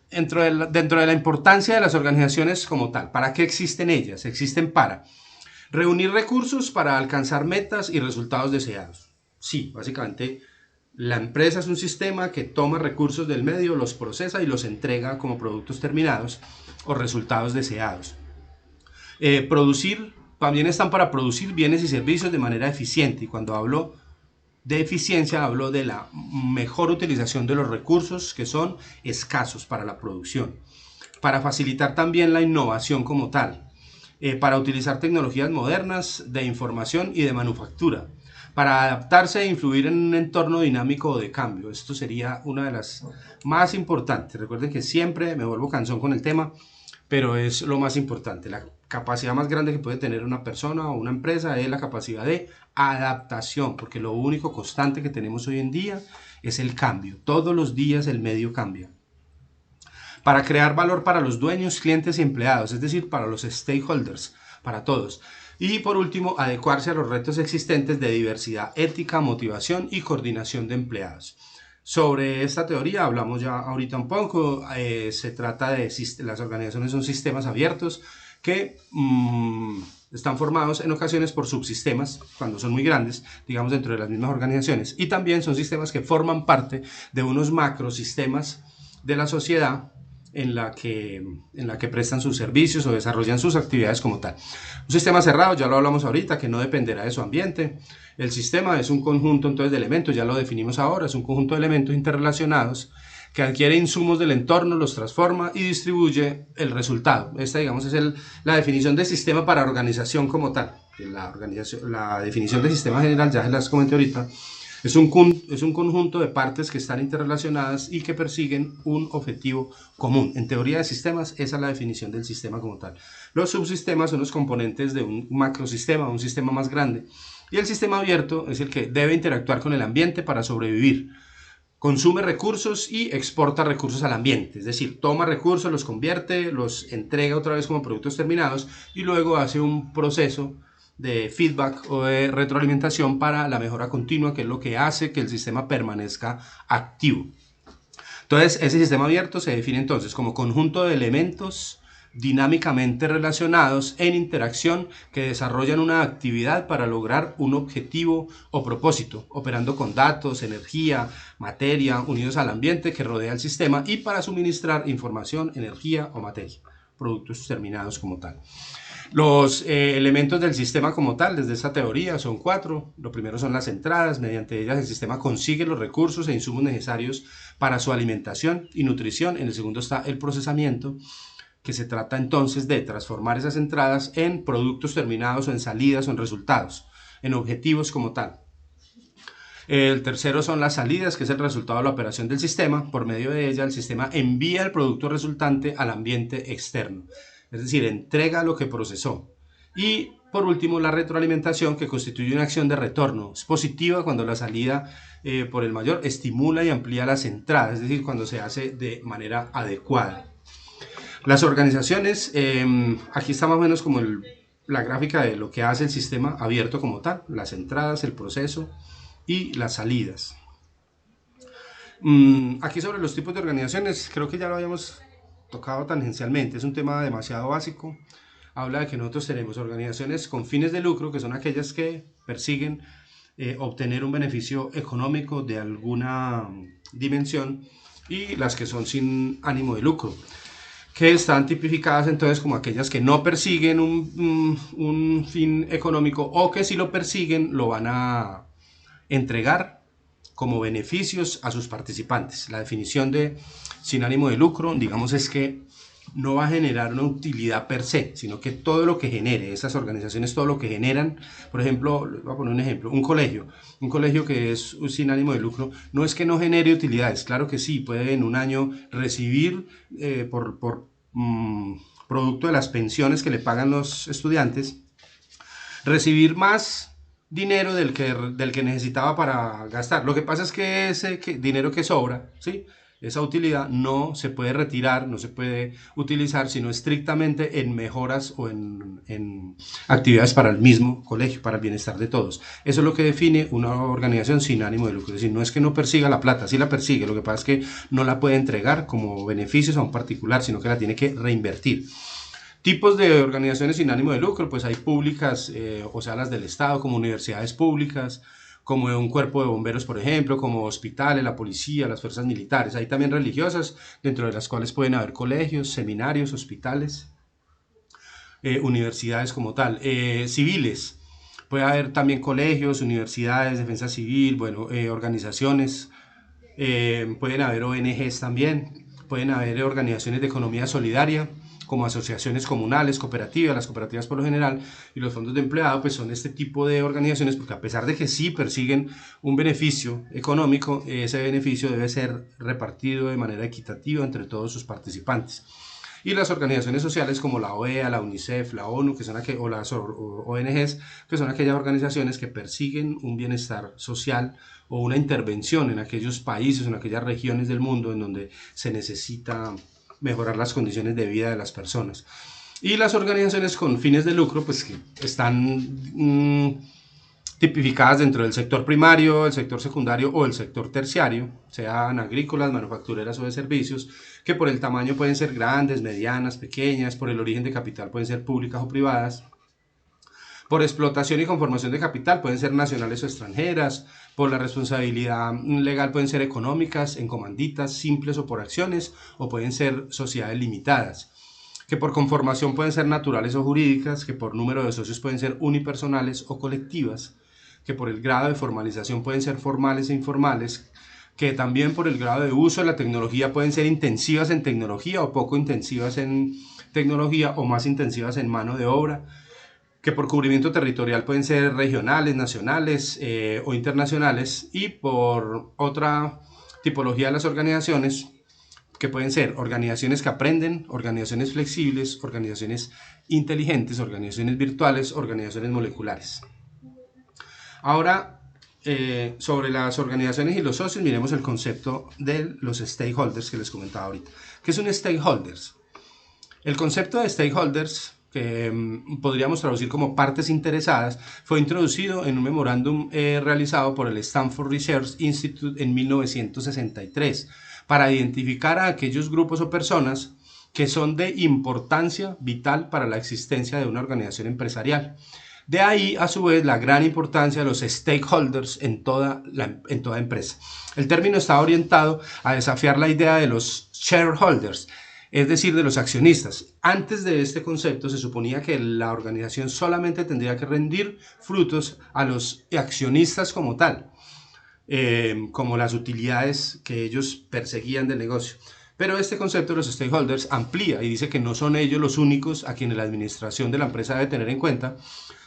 Dentro de la importancia de las organizaciones como tal, ¿para qué existen ellas? Existen para reunir recursos para alcanzar metas y resultados deseados. Sí, básicamente la empresa es un sistema que toma recursos del medio, los procesa y los entrega como productos terminados o resultados deseados. También están para producir bienes y servicios de manera eficiente, y cuando hablo de eficiencia hablo de la mejor utilización de los recursos que son escasos para la producción, para facilitar también la innovación como tal, para utilizar tecnologías modernas de información y de manufactura, para adaptarse e influir en un entorno dinámico de cambio. Esto sería una de las más importantes. Recuerden que siempre me vuelvo cansón con el tema, pero es lo más importante. La capacidad más grande que puede tener una persona o una empresa es la capacidad de adaptación, porque lo único constante que tenemos hoy en día es el cambio. Todos los días el medio cambia. Para crear valor para los dueños, clientes y empleados, es decir, para los stakeholders, para todos. Y por último, adecuarse a los retos existentes de diversidad ética, motivación y coordinación de empleados. Sobre esta teoría hablamos ya ahorita un poco. Se trata de las organizaciones son sistemas abiertos que están formados en ocasiones por subsistemas, cuando son muy grandes, digamos dentro de las mismas organizaciones, y también son sistemas que forman parte de unos macrosistemas de la sociedad en la que prestan sus servicios o desarrollan sus actividades como tal. Un sistema cerrado, ya lo hablamos ahorita, que no dependerá de su ambiente. El sistema es un conjunto entonces de elementos, ya lo definimos ahora, es un conjunto de elementos interrelacionados que adquiere insumos del entorno, los transforma y distribuye el resultado. Esta, digamos, es la definición de sistema para organización como tal. La definición de sistema general, ya se las comenté ahorita, es un conjunto de partes que están interrelacionadas y que persiguen un objetivo común. En teoría de sistemas, esa es la definición del sistema como tal. Los subsistemas son los componentes de un macrosistema, un sistema más grande. Y el sistema abierto es el que debe interactuar con el ambiente para sobrevivir. Consume recursos y exporta recursos al ambiente, es decir, toma recursos, los convierte, los entrega otra vez como productos terminados y luego hace un proceso de feedback o de retroalimentación para la mejora continua, que es lo que hace que el sistema permanezca activo. Entonces, ese sistema abierto se define entonces como conjunto de elementos dinámicamente relacionados en interacción que desarrollan una actividad para lograr un objetivo o propósito, operando con datos, energía, materia, unidos al ambiente que rodea el sistema y para suministrar información, energía o materia, productos terminados como tal. Los elementos del sistema como tal, desde esta teoría, son 4. Lo primero son las entradas, mediante ellas el sistema consigue los recursos e insumos necesarios para su alimentación y nutrición. En el segundo está el procesamiento, que se trata entonces de transformar esas entradas en productos terminados o en salidas o en resultados, en objetivos como tal. El tercero son las salidas, que es el resultado de la operación del sistema. Por medio de ella, el sistema envía el producto resultante al ambiente externo, es decir, entrega lo que procesó. Y por último, la retroalimentación, que constituye una acción de retorno. Es positiva cuando la salida por el mayor estimula y amplía las entradas, es decir, cuando se hace de manera adecuada. Las organizaciones, aquí está más o menos como la gráfica de lo que hace el sistema abierto como tal, las entradas, el proceso y las salidas. Aquí sobre los tipos de organizaciones, creo que ya lo habíamos tocado tangencialmente, es un tema demasiado básico. Habla de que nosotros tenemos organizaciones con fines de lucro, que son aquellas que persiguen obtener un beneficio económico de alguna dimensión, y las que son sin ánimo de lucro, que están tipificadas entonces como aquellas que no persiguen un fin económico, o que si lo persiguen lo van a entregar como beneficios a sus participantes. La definición de sin ánimo de lucro, digamos, es que no va a generar una utilidad per se, sino que todo lo que genere, esas organizaciones, todo lo que generan, por ejemplo, voy a poner un ejemplo, un colegio que es sin ánimo de lucro, no es que no genere utilidades, claro que sí, puede en un año recibir por producto de las pensiones que le pagan los estudiantes, recibir más dinero del que necesitaba para gastar. Lo que pasa es que ese dinero que sobra, ¿sí?, esa utilidad no se puede retirar, no se puede utilizar, sino estrictamente en mejoras o en actividades para el mismo colegio, para el bienestar de todos. Eso es lo que define una organización sin ánimo de lucro. Es decir, no es que no persiga la plata, sí la persigue, lo que pasa es que no la puede entregar como beneficios a un particular, sino que la tiene que reinvertir. Tipos de organizaciones sin ánimo de lucro, pues hay públicas, o sea, las del Estado, como universidades públicas, como un cuerpo de bomberos, por ejemplo, como hospitales, la policía, las fuerzas militares. Hay también religiosas, dentro de las cuales pueden haber colegios, seminarios, hospitales, universidades como tal. Civiles, Puede haber también colegios, universidades, defensa civil, bueno, organizaciones, pueden haber ONGs también, pueden haber organizaciones de economía solidaria, como asociaciones comunales, cooperativas, las cooperativas por lo general, y los fondos de empleado, pues son este tipo de organizaciones, porque a pesar de que sí persiguen un beneficio económico, ese beneficio debe ser repartido de manera equitativa entre todos sus participantes. Y las organizaciones sociales como la OEA, la UNICEF, la ONU, que son o las ONGs, que son aquellas organizaciones que persiguen un bienestar social o una intervención en aquellos países, en aquellas regiones del mundo en donde se necesita mejorar las condiciones de vida de las personas. Y las organizaciones con fines de lucro, pues que están tipificadas dentro del sector primario, el sector secundario o el sector terciario, sean agrícolas, manufactureras o de servicios, que por el tamaño pueden ser grandes, medianas, pequeñas, por el origen de capital pueden ser públicas o privadas, por explotación y conformación de capital pueden ser nacionales o extranjeras, por la responsabilidad legal pueden ser económicas, en comanditas, simples o por acciones, o pueden ser sociedades limitadas, que por conformación pueden ser naturales o jurídicas, que por número de socios pueden ser unipersonales o colectivas, que por el grado de formalización pueden ser formales e informales, que también por el grado de uso de la tecnología pueden ser intensivas en tecnología o poco intensivas en tecnología o más intensivas en mano de obra, que por cubrimiento territorial pueden ser regionales, nacionales o internacionales, y por otra tipología de las organizaciones, que pueden ser organizaciones que aprenden, organizaciones flexibles, organizaciones inteligentes, organizaciones virtuales, organizaciones moleculares. Ahora, sobre las organizaciones y los socios, miremos el concepto de los stakeholders que les comentaba ahorita. ¿Qué es un stakeholders? El concepto de stakeholders, que podríamos traducir como partes interesadas, fue introducido en un memorándum realizado por el Stanford Research Institute en 1963 para identificar a aquellos grupos o personas que son de importancia vital para la existencia de una organización empresarial. De ahí, a su vez, la gran importancia de los stakeholders en toda empresa. El término está orientado a desafiar la idea de los shareholders, es decir, de los accionistas. Antes de este concepto se suponía que la organización solamente tendría que rendir frutos a los accionistas como tal, como las utilidades que ellos perseguían del negocio. Pero este concepto de los stakeholders amplía y dice que no son ellos los únicos a quienes la administración de la empresa debe tener en cuenta,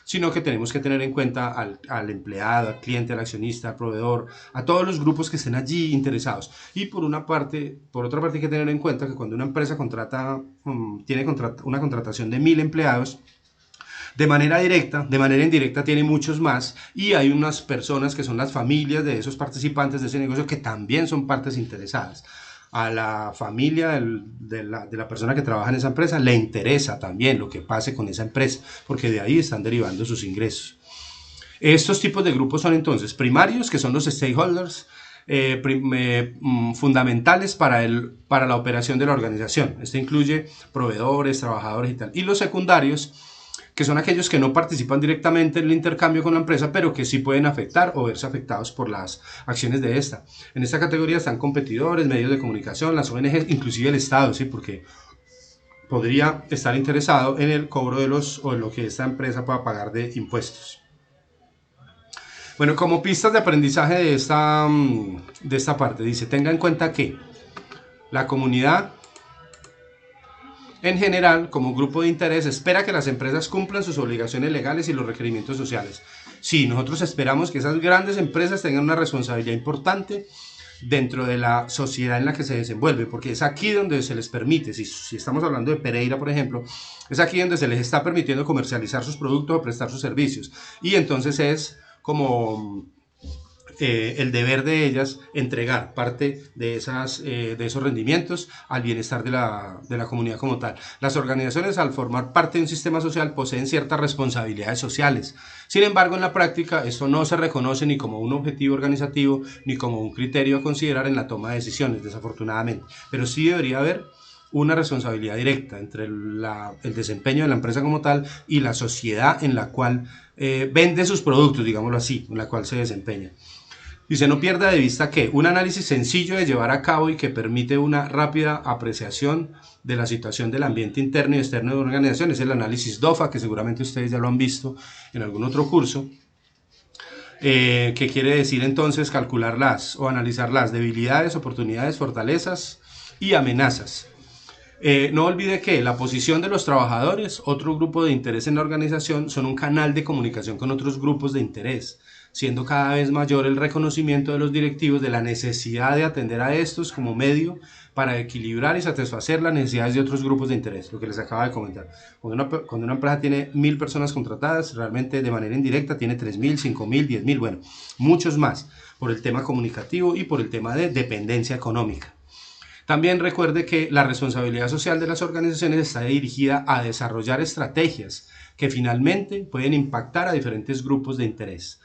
sino que tenemos que tener en cuenta al empleado, al cliente, al accionista, al proveedor, a todos los grupos que estén allí interesados. Y por otra parte hay que tener en cuenta que cuando una empresa tiene una contratación de 1000 empleados, de manera directa, de manera indirecta tiene muchos más, y hay unas personas que son las familias de esos participantes de ese negocio que también son partes interesadas. A la familia de la persona que trabaja en esa empresa le interesa también lo que pase con esa empresa, porque de ahí están derivando sus ingresos. Estos tipos de grupos son entonces primarios, que son los stakeholders, fundamentales para la operación de la organización. Esto incluye proveedores, trabajadores y tal. Y los secundarios, que son aquellos que no participan directamente en el intercambio con la empresa, pero que sí pueden afectar o verse afectados por las acciones de esta. En esta categoría están competidores, medios de comunicación, las ONGs, inclusive el Estado, ¿sí? Porque podría estar interesado en el cobro o en lo que esta empresa pueda pagar de impuestos. Bueno, como pistas de aprendizaje de esta parte, dice, tenga en cuenta que la comunidad en general, como grupo de interés, espera que las empresas cumplan sus obligaciones legales y los requerimientos sociales. Sí, nosotros esperamos que esas grandes empresas tengan una responsabilidad importante dentro de la sociedad en la que se desenvuelve, porque es aquí donde se les permite, si estamos hablando de Pereira, por ejemplo, es aquí donde se les está permitiendo comercializar sus productos o prestar sus servicios, y entonces es como el deber de ellas entregar parte de esos rendimientos al bienestar de la comunidad como tal. Las organizaciones, al formar parte de un sistema social, poseen ciertas responsabilidades sociales. Sin embargo, en la práctica, esto no se reconoce ni como un objetivo organizativo ni como un criterio a considerar en la toma de decisiones, desafortunadamente. Pero sí debería haber una responsabilidad directa entre el desempeño de la empresa como tal y la sociedad en la cual vende sus productos, digámoslo así, en la cual se desempeña. Dice, no pierda de vista que un análisis sencillo de llevar a cabo y que permite una rápida apreciación de la situación del ambiente interno y externo de una organización es el análisis DOFA, que seguramente ustedes ya lo han visto en algún otro curso, que quiere decir entonces calcular o analizar las debilidades, oportunidades, fortalezas y amenazas. No olvide que la posición de los trabajadores, otro grupo de interés en la organización, son un canal de comunicación con otros grupos de interés, siendo cada vez mayor el reconocimiento de los directivos de la necesidad de atender a estos como medio para equilibrar y satisfacer las necesidades de otros grupos de interés, lo que les acaba de comentar. Cuando una empresa tiene 1000 personas contratadas, realmente de manera indirecta tiene 3000, 5000, 10000, bueno, muchos más, por el tema comunicativo y por el tema de dependencia económica. También recuerde que la responsabilidad social de las organizaciones está dirigida a desarrollar estrategias que finalmente pueden impactar a diferentes grupos de interés.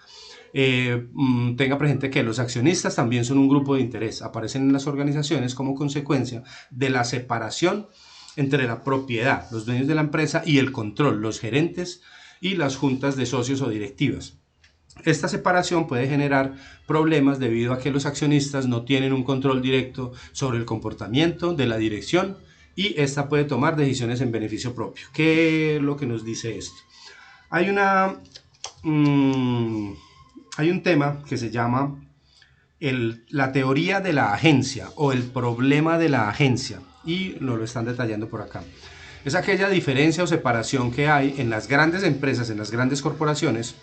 Tenga presente que los accionistas también son un grupo de interés, aparecen en las organizaciones como consecuencia de la separación entre la propiedad, los dueños de la empresa, y el control, los gerentes y las juntas de socios o directivas. Esta separación puede generar problemas debido a que los accionistas no tienen un control directo sobre el comportamiento de la dirección y esta puede tomar decisiones en beneficio propio. ¿Qué es lo que nos dice esto? Hay un tema que se llama la teoría de la agencia o el problema de la agencia y nos lo están detallando por acá. Es aquella diferencia o separación que hay en las grandes empresas, en las grandes corporaciones,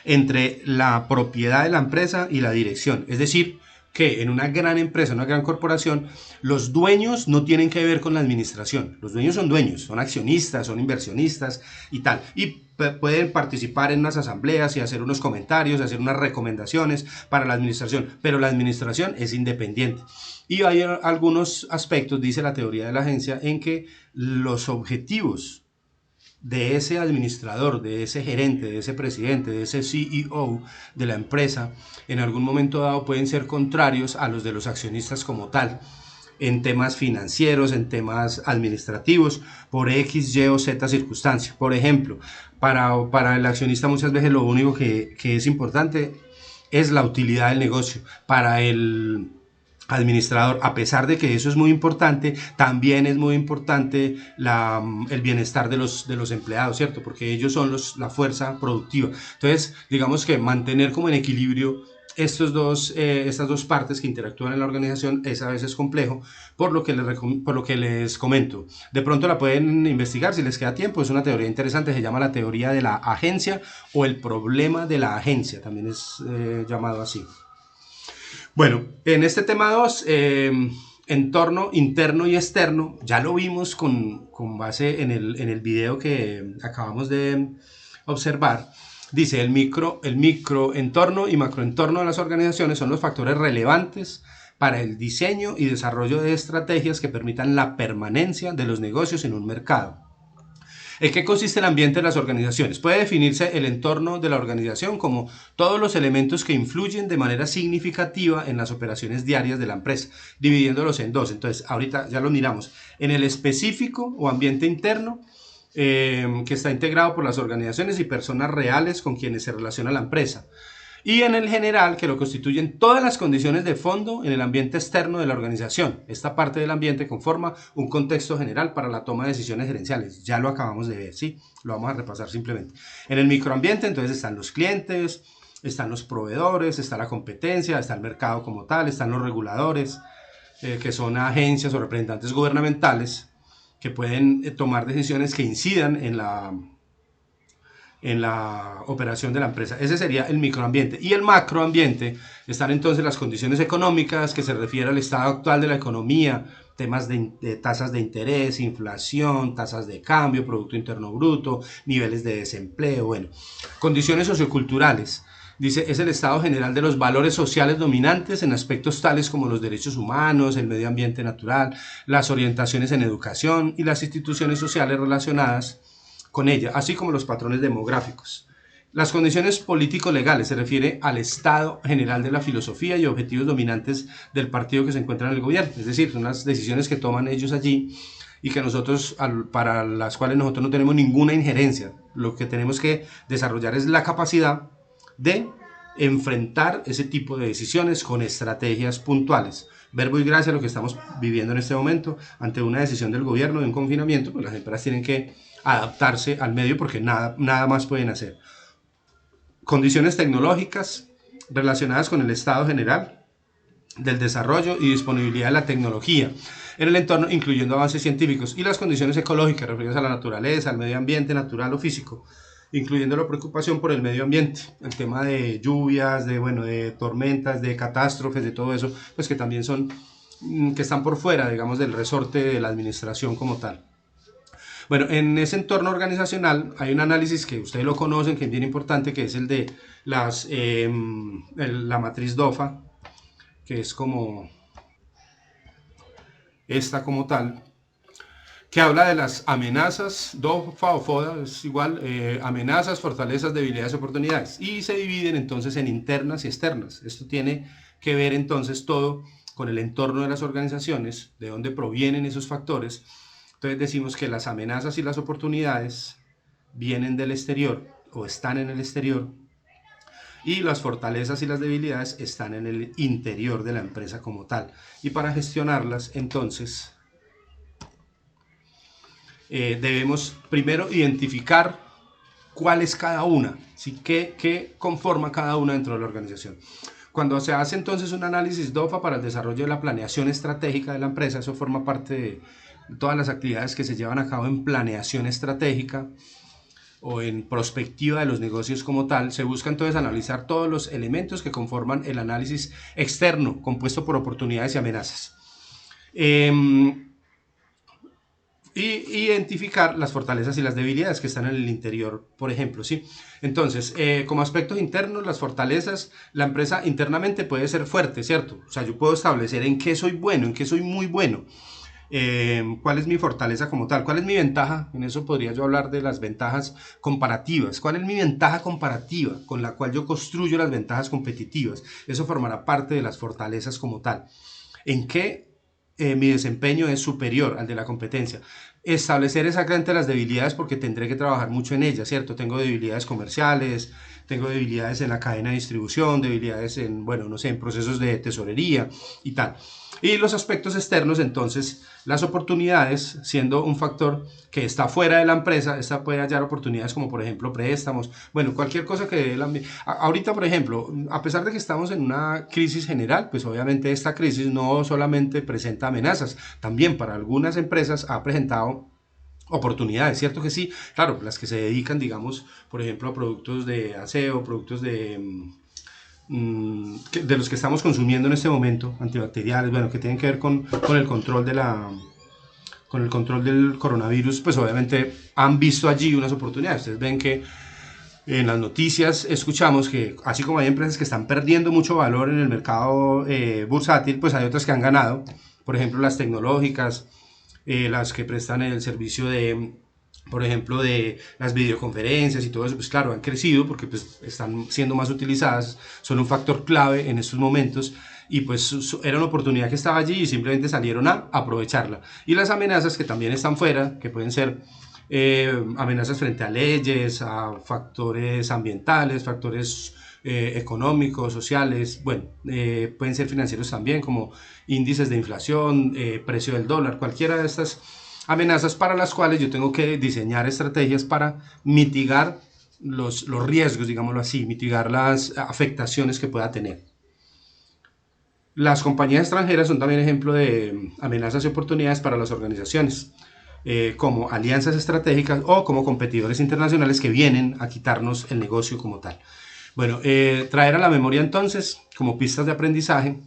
entre la propiedad de la empresa y la dirección. Es decir, que en una gran empresa, una gran corporación, los dueños no tienen que ver con la administración. Los dueños, son accionistas, son inversionistas y tal. Y pueden participar en unas asambleas y hacer unos comentarios, hacer unas recomendaciones para la administración, pero la administración es independiente. Y hay algunos aspectos, dice la teoría de la agencia, en que los objetivos de ese administrador, de ese gerente, de ese presidente, de ese CEO de la empresa, en algún momento dado pueden ser contrarios a los de los accionistas como tal, en temas financieros, en temas administrativos, por X, Y o Z circunstancia. Por ejemplo, para el accionista muchas veces lo único que es importante es la utilidad del negocio. Para el administrador, a pesar de que eso es muy importante, también es muy importante el bienestar de los empleados, ¿cierto? Porque ellos son la fuerza productiva. Entonces, digamos que mantener como en equilibrio estas dos partes que interactúan en la organización es a veces complejo, por lo que les comento. De pronto la pueden investigar si les queda tiempo, es una teoría interesante, se llama la teoría de la agencia o el problema de la agencia, también es llamado así. Bueno, en este tema 2, entorno interno y externo, ya lo vimos con base en el video que acabamos de observar. Dice, el microentorno y macroentorno de las organizaciones son los factores relevantes para el diseño y desarrollo de estrategias que permitan la permanencia de los negocios en un mercado. ¿En qué consiste el ambiente de las organizaciones? Puede definirse el entorno de la organización como todos los elementos que influyen de manera significativa en las operaciones diarias de la empresa, dividiéndolos en dos. Entonces, ahorita ya lo miramos. En el específico o ambiente interno, que está integrado por las organizaciones y personas reales con quienes se relaciona la empresa. Y en el general, que lo constituyen todas las condiciones de fondo en el ambiente externo de la organización. Esta parte del ambiente conforma un contexto general para la toma de decisiones gerenciales. Ya lo acabamos de ver, ¿sí? Lo vamos a repasar simplemente. En el microambiente, entonces, están los clientes, están los proveedores, está la competencia, está el mercado como tal, están los reguladores, que son agencias o representantes gubernamentales que pueden tomar decisiones que incidan en la operación de la empresa. Ese sería el microambiente. Y el macroambiente están entonces las condiciones económicas, que se refiere al estado actual de la economía, temas de tasas de interés, inflación, tasas de cambio, Producto Interno Bruto, niveles de desempleo, bueno, condiciones socioculturales. Dice, es el estado general de los valores sociales dominantes en aspectos tales como los derechos humanos, el medio ambiente natural, las orientaciones en educación y las instituciones sociales relacionadas con ella, así como los patrones demográficos. Las condiciones político-legales se refiere al estado general de la filosofía y objetivos dominantes del partido que se encuentra en el gobierno, es decir, son las decisiones que toman ellos allí y que nosotros, para las cuales nosotros no tenemos ninguna injerencia. Lo que tenemos que desarrollar es la capacidad de enfrentar ese tipo de decisiones con estrategias puntuales. Verbo y gracia lo que estamos viviendo en este momento ante una decisión del gobierno de un confinamiento, pues las empresas tienen que adaptarse al medio porque nada más pueden hacer. Condiciones tecnológicas relacionadas con el estado general del desarrollo y disponibilidad de la tecnología en el entorno, incluyendo avances científicos, y las condiciones ecológicas referidas a la naturaleza, al medio ambiente natural o físico, incluyendo la preocupación por el medio ambiente, el tema de lluvias, de tormentas, de catástrofes, de todo eso, pues que también son, que están por fuera, digamos, del resorte de la administración como tal. Bueno, en ese entorno organizacional hay un análisis que ustedes lo conocen, que es bien importante, que es el de la matriz DOFA, que es como esta como tal, que habla de las amenazas, DOFA o FODA, es igual, amenazas, fortalezas, debilidades, oportunidades, y se dividen entonces en internas y externas. Esto tiene que ver entonces todo con el entorno de las organizaciones, de dónde provienen esos factores. Entonces decimos que las amenazas y las oportunidades vienen del exterior o están en el exterior, y las fortalezas y las debilidades están en el interior de la empresa como tal. Y para gestionarlas, entonces, debemos primero identificar cuál es cada una, ¿sí? ¿Qué conforma cada una dentro de la organización? Cuando se hace entonces un análisis DOFA para el desarrollo de la planeación estratégica de la empresa, eso forma parte de todas las actividades que se llevan a cabo en planeación estratégica o en prospectiva de los negocios como tal. Se busca entonces analizar todos los elementos que conforman el análisis externo, compuesto por oportunidades y amenazas. Y identificar las fortalezas y las debilidades que están en el interior, por ejemplo, ¿sí? Entonces, como aspectos internos, las fortalezas, la empresa internamente puede ser fuerte, ¿cierto? O sea, yo puedo establecer en qué soy bueno, en qué soy muy bueno. ¿Cuál es mi fortaleza como tal? ¿Cuál es mi ventaja? En eso podría yo hablar de las ventajas comparativas. ¿Cuál es mi ventaja comparativa con la cual yo construyo las ventajas competitivas? Eso formará parte de las fortalezas como tal. ¿En qué mi desempeño es superior al de la competencia? Establecer exactamente las debilidades, porque tendré que trabajar mucho en ellas, ¿cierto? Tengo debilidades comerciales, tengo debilidades en la cadena de distribución, debilidades en, bueno, no sé, en procesos de tesorería y tal. Y los aspectos externos, entonces, las oportunidades, siendo un factor que está fuera de la empresa, esta puede hallar oportunidades como, por ejemplo, préstamos, bueno, cualquier cosa que ahorita, por ejemplo, a pesar de que estamos en una crisis general, pues obviamente esta crisis no solamente presenta amenazas, también para algunas empresas ha presentado oportunidades, ¿cierto que sí? Claro, las que se dedican, digamos, por ejemplo, a productos de aseo, productos de los que estamos consumiendo en este momento, antibacteriales, bueno, que tienen que ver con el control con el control del coronavirus, pues obviamente han visto allí unas oportunidades. Ustedes ven que en las noticias escuchamos que así como hay empresas que están perdiendo mucho valor en el mercado bursátil, pues hay otras que han ganado, por ejemplo las tecnológicas, las que prestan el servicio de, por ejemplo, de las videoconferencias y todo eso, pues claro, han crecido porque pues están siendo más utilizadas, son un factor clave en estos momentos, y pues era una oportunidad que estaba allí y simplemente salieron a aprovecharla. Y las amenazas que también están fuera, que pueden ser amenazas frente a leyes, a factores ambientales, factores económicos, sociales, bueno, pueden ser financieros también, como índices de inflación, precio del dólar, cualquiera de estas amenazas para las cuales yo tengo que diseñar estrategias para mitigar los riesgos, digámoslo así, mitigar las afectaciones que pueda tener. Las compañías extranjeras son también ejemplo de amenazas y oportunidades para las organizaciones, como alianzas estratégicas o como competidores internacionales que vienen a quitarnos el negocio como tal. Bueno, traer a la memoria entonces, como pistas de aprendizaje,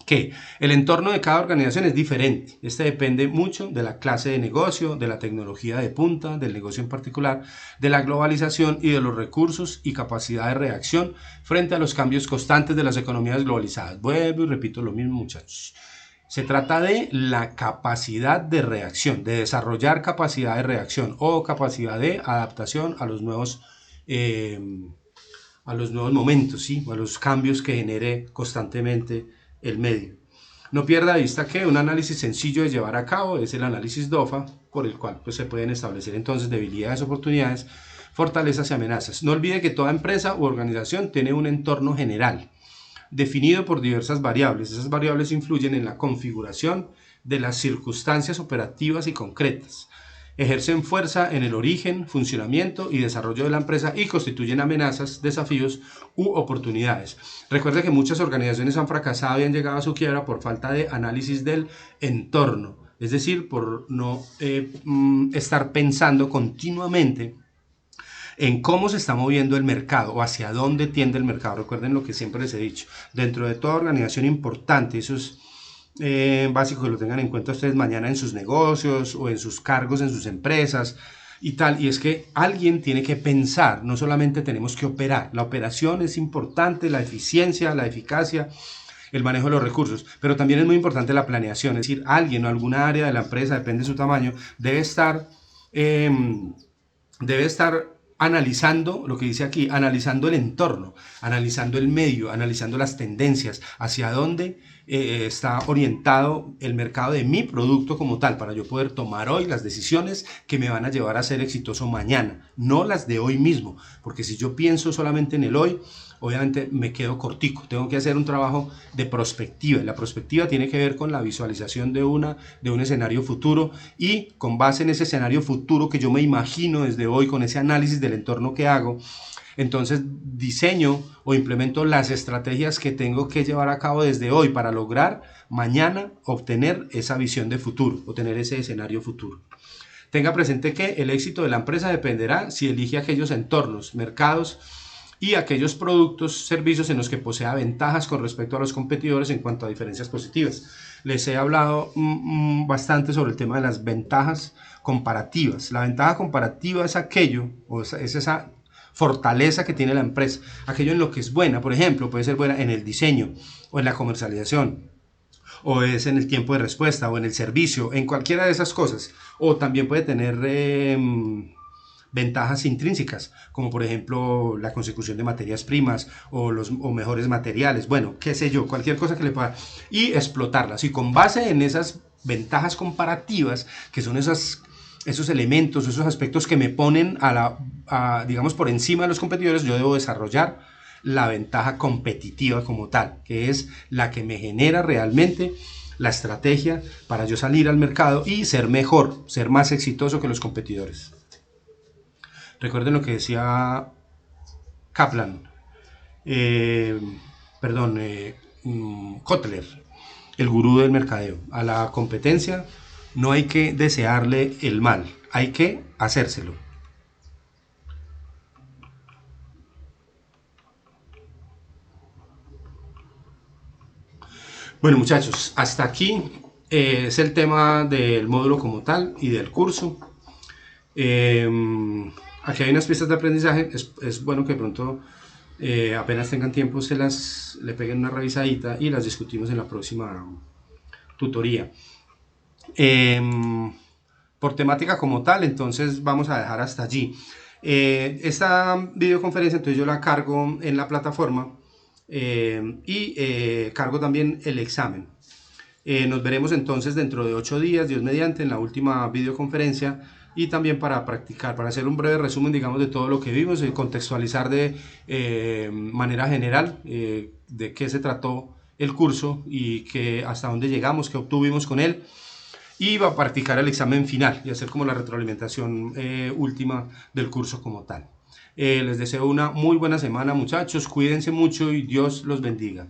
que el entorno de cada organización es diferente. Este depende mucho de la clase de negocio, de la tecnología de punta, del negocio en particular, de la globalización y de los recursos y capacidad de reacción frente a los cambios constantes de las economías globalizadas. Vuelvo y repito lo mismo, muchachos. Se trata de la capacidad de reacción, de desarrollar capacidad de reacción o capacidad de adaptación a los nuevos momentos, ¿sí? A los cambios que genere constantemente el medio. No pierda de vista que un análisis sencillo de llevar a cabo es el análisis DOFA, por el cual pues, se pueden establecer entonces debilidades, oportunidades, fortalezas y amenazas. No olvide que toda empresa u organización tiene un entorno general, definido por diversas variables. Esas variables influyen en la configuración de las circunstancias operativas y concretas. Ejercen fuerza en el origen, funcionamiento y desarrollo de la empresa y constituyen amenazas, desafíos u oportunidades. Recuerde que muchas organizaciones han fracasado y han llegado a su quiebra por falta de análisis del entorno, es decir, por no estar pensando continuamente en cómo se está moviendo el mercado o hacia dónde tiende el mercado. Recuerden lo que siempre les he dicho, dentro de toda organización importante, eso es básico que lo tengan en cuenta ustedes mañana en sus negocios o en sus cargos, en sus empresas y tal, y es que alguien tiene que pensar, no solamente tenemos que operar. La operación es importante, la eficiencia, la eficacia, el manejo de los recursos, pero también es muy importante la planeación, es decir, alguien o alguna área de la empresa, depende de su tamaño, debe estar analizando lo que dice aquí, analizando el entorno, analizando el medio, analizando las tendencias, hacia dónde está orientado el mercado de mi producto como tal, para yo poder tomar hoy las decisiones que me van a llevar a ser exitoso mañana, no las de hoy mismo, porque si yo pienso solamente en el hoy, obviamente me quedo cortico. Tengo que hacer un trabajo de prospectiva, y la prospectiva tiene que ver con la visualización de un escenario futuro, y con base en ese escenario futuro que yo me imagino desde hoy, con ese análisis del entorno que hago, entonces diseño o implemento las estrategias que tengo que llevar a cabo desde hoy para lograr mañana obtener esa visión de futuro, obtener ese escenario futuro. Tenga presente que el éxito de la empresa dependerá si elige aquellos entornos, mercados y aquellos productos, servicios en los que posea ventajas con respecto a los competidores en cuanto a diferencias positivas. Les he hablado bastante sobre el tema de las ventajas comparativas. La ventaja comparativa es aquello, o es esa fortaleza que tiene la empresa, aquello en lo que es buena. Por ejemplo, puede ser buena en el diseño o en la comercialización, o es en el tiempo de respuesta o en el servicio, en cualquiera de esas cosas. O también puede tener ventajas intrínsecas, como por ejemplo la consecución de materias primas o mejores materiales, bueno, qué sé yo, cualquier cosa que le pueda, y explotarlas. Y con base en esas ventajas comparativas, que son esos elementos, esos aspectos que me ponen digamos, por encima de los competidores, yo debo desarrollar la ventaja competitiva como tal, que es la que me genera realmente la estrategia para yo salir al mercado y ser mejor, ser más exitoso que los competidores. Recuerden lo que decía Kaplan, Kotler, el gurú del mercadeo. A la competencia no hay que desearle el mal, hay que hacérselo. Bueno, muchachos, hasta aquí es el tema del módulo como tal y del curso. Aquí hay unas pistas de aprendizaje, es bueno que de pronto apenas tengan tiempo le peguen una revisadita y las discutimos en la próxima tutoría. Por temática como tal, entonces vamos a dejar hasta allí. Esta videoconferencia entonces yo la cargo en la plataforma y cargo también el examen. Nos veremos entonces dentro de 8 días, Dios mediante, en la última videoconferencia, y también para practicar, para hacer un breve resumen, digamos, de todo lo que vimos, contextualizar de manera general de qué se trató el curso y hasta dónde llegamos, qué obtuvimos con él, y va a practicar el examen final y hacer como la retroalimentación última del curso como tal. Les deseo una muy buena semana, muchachos, cuídense mucho y Dios los bendiga.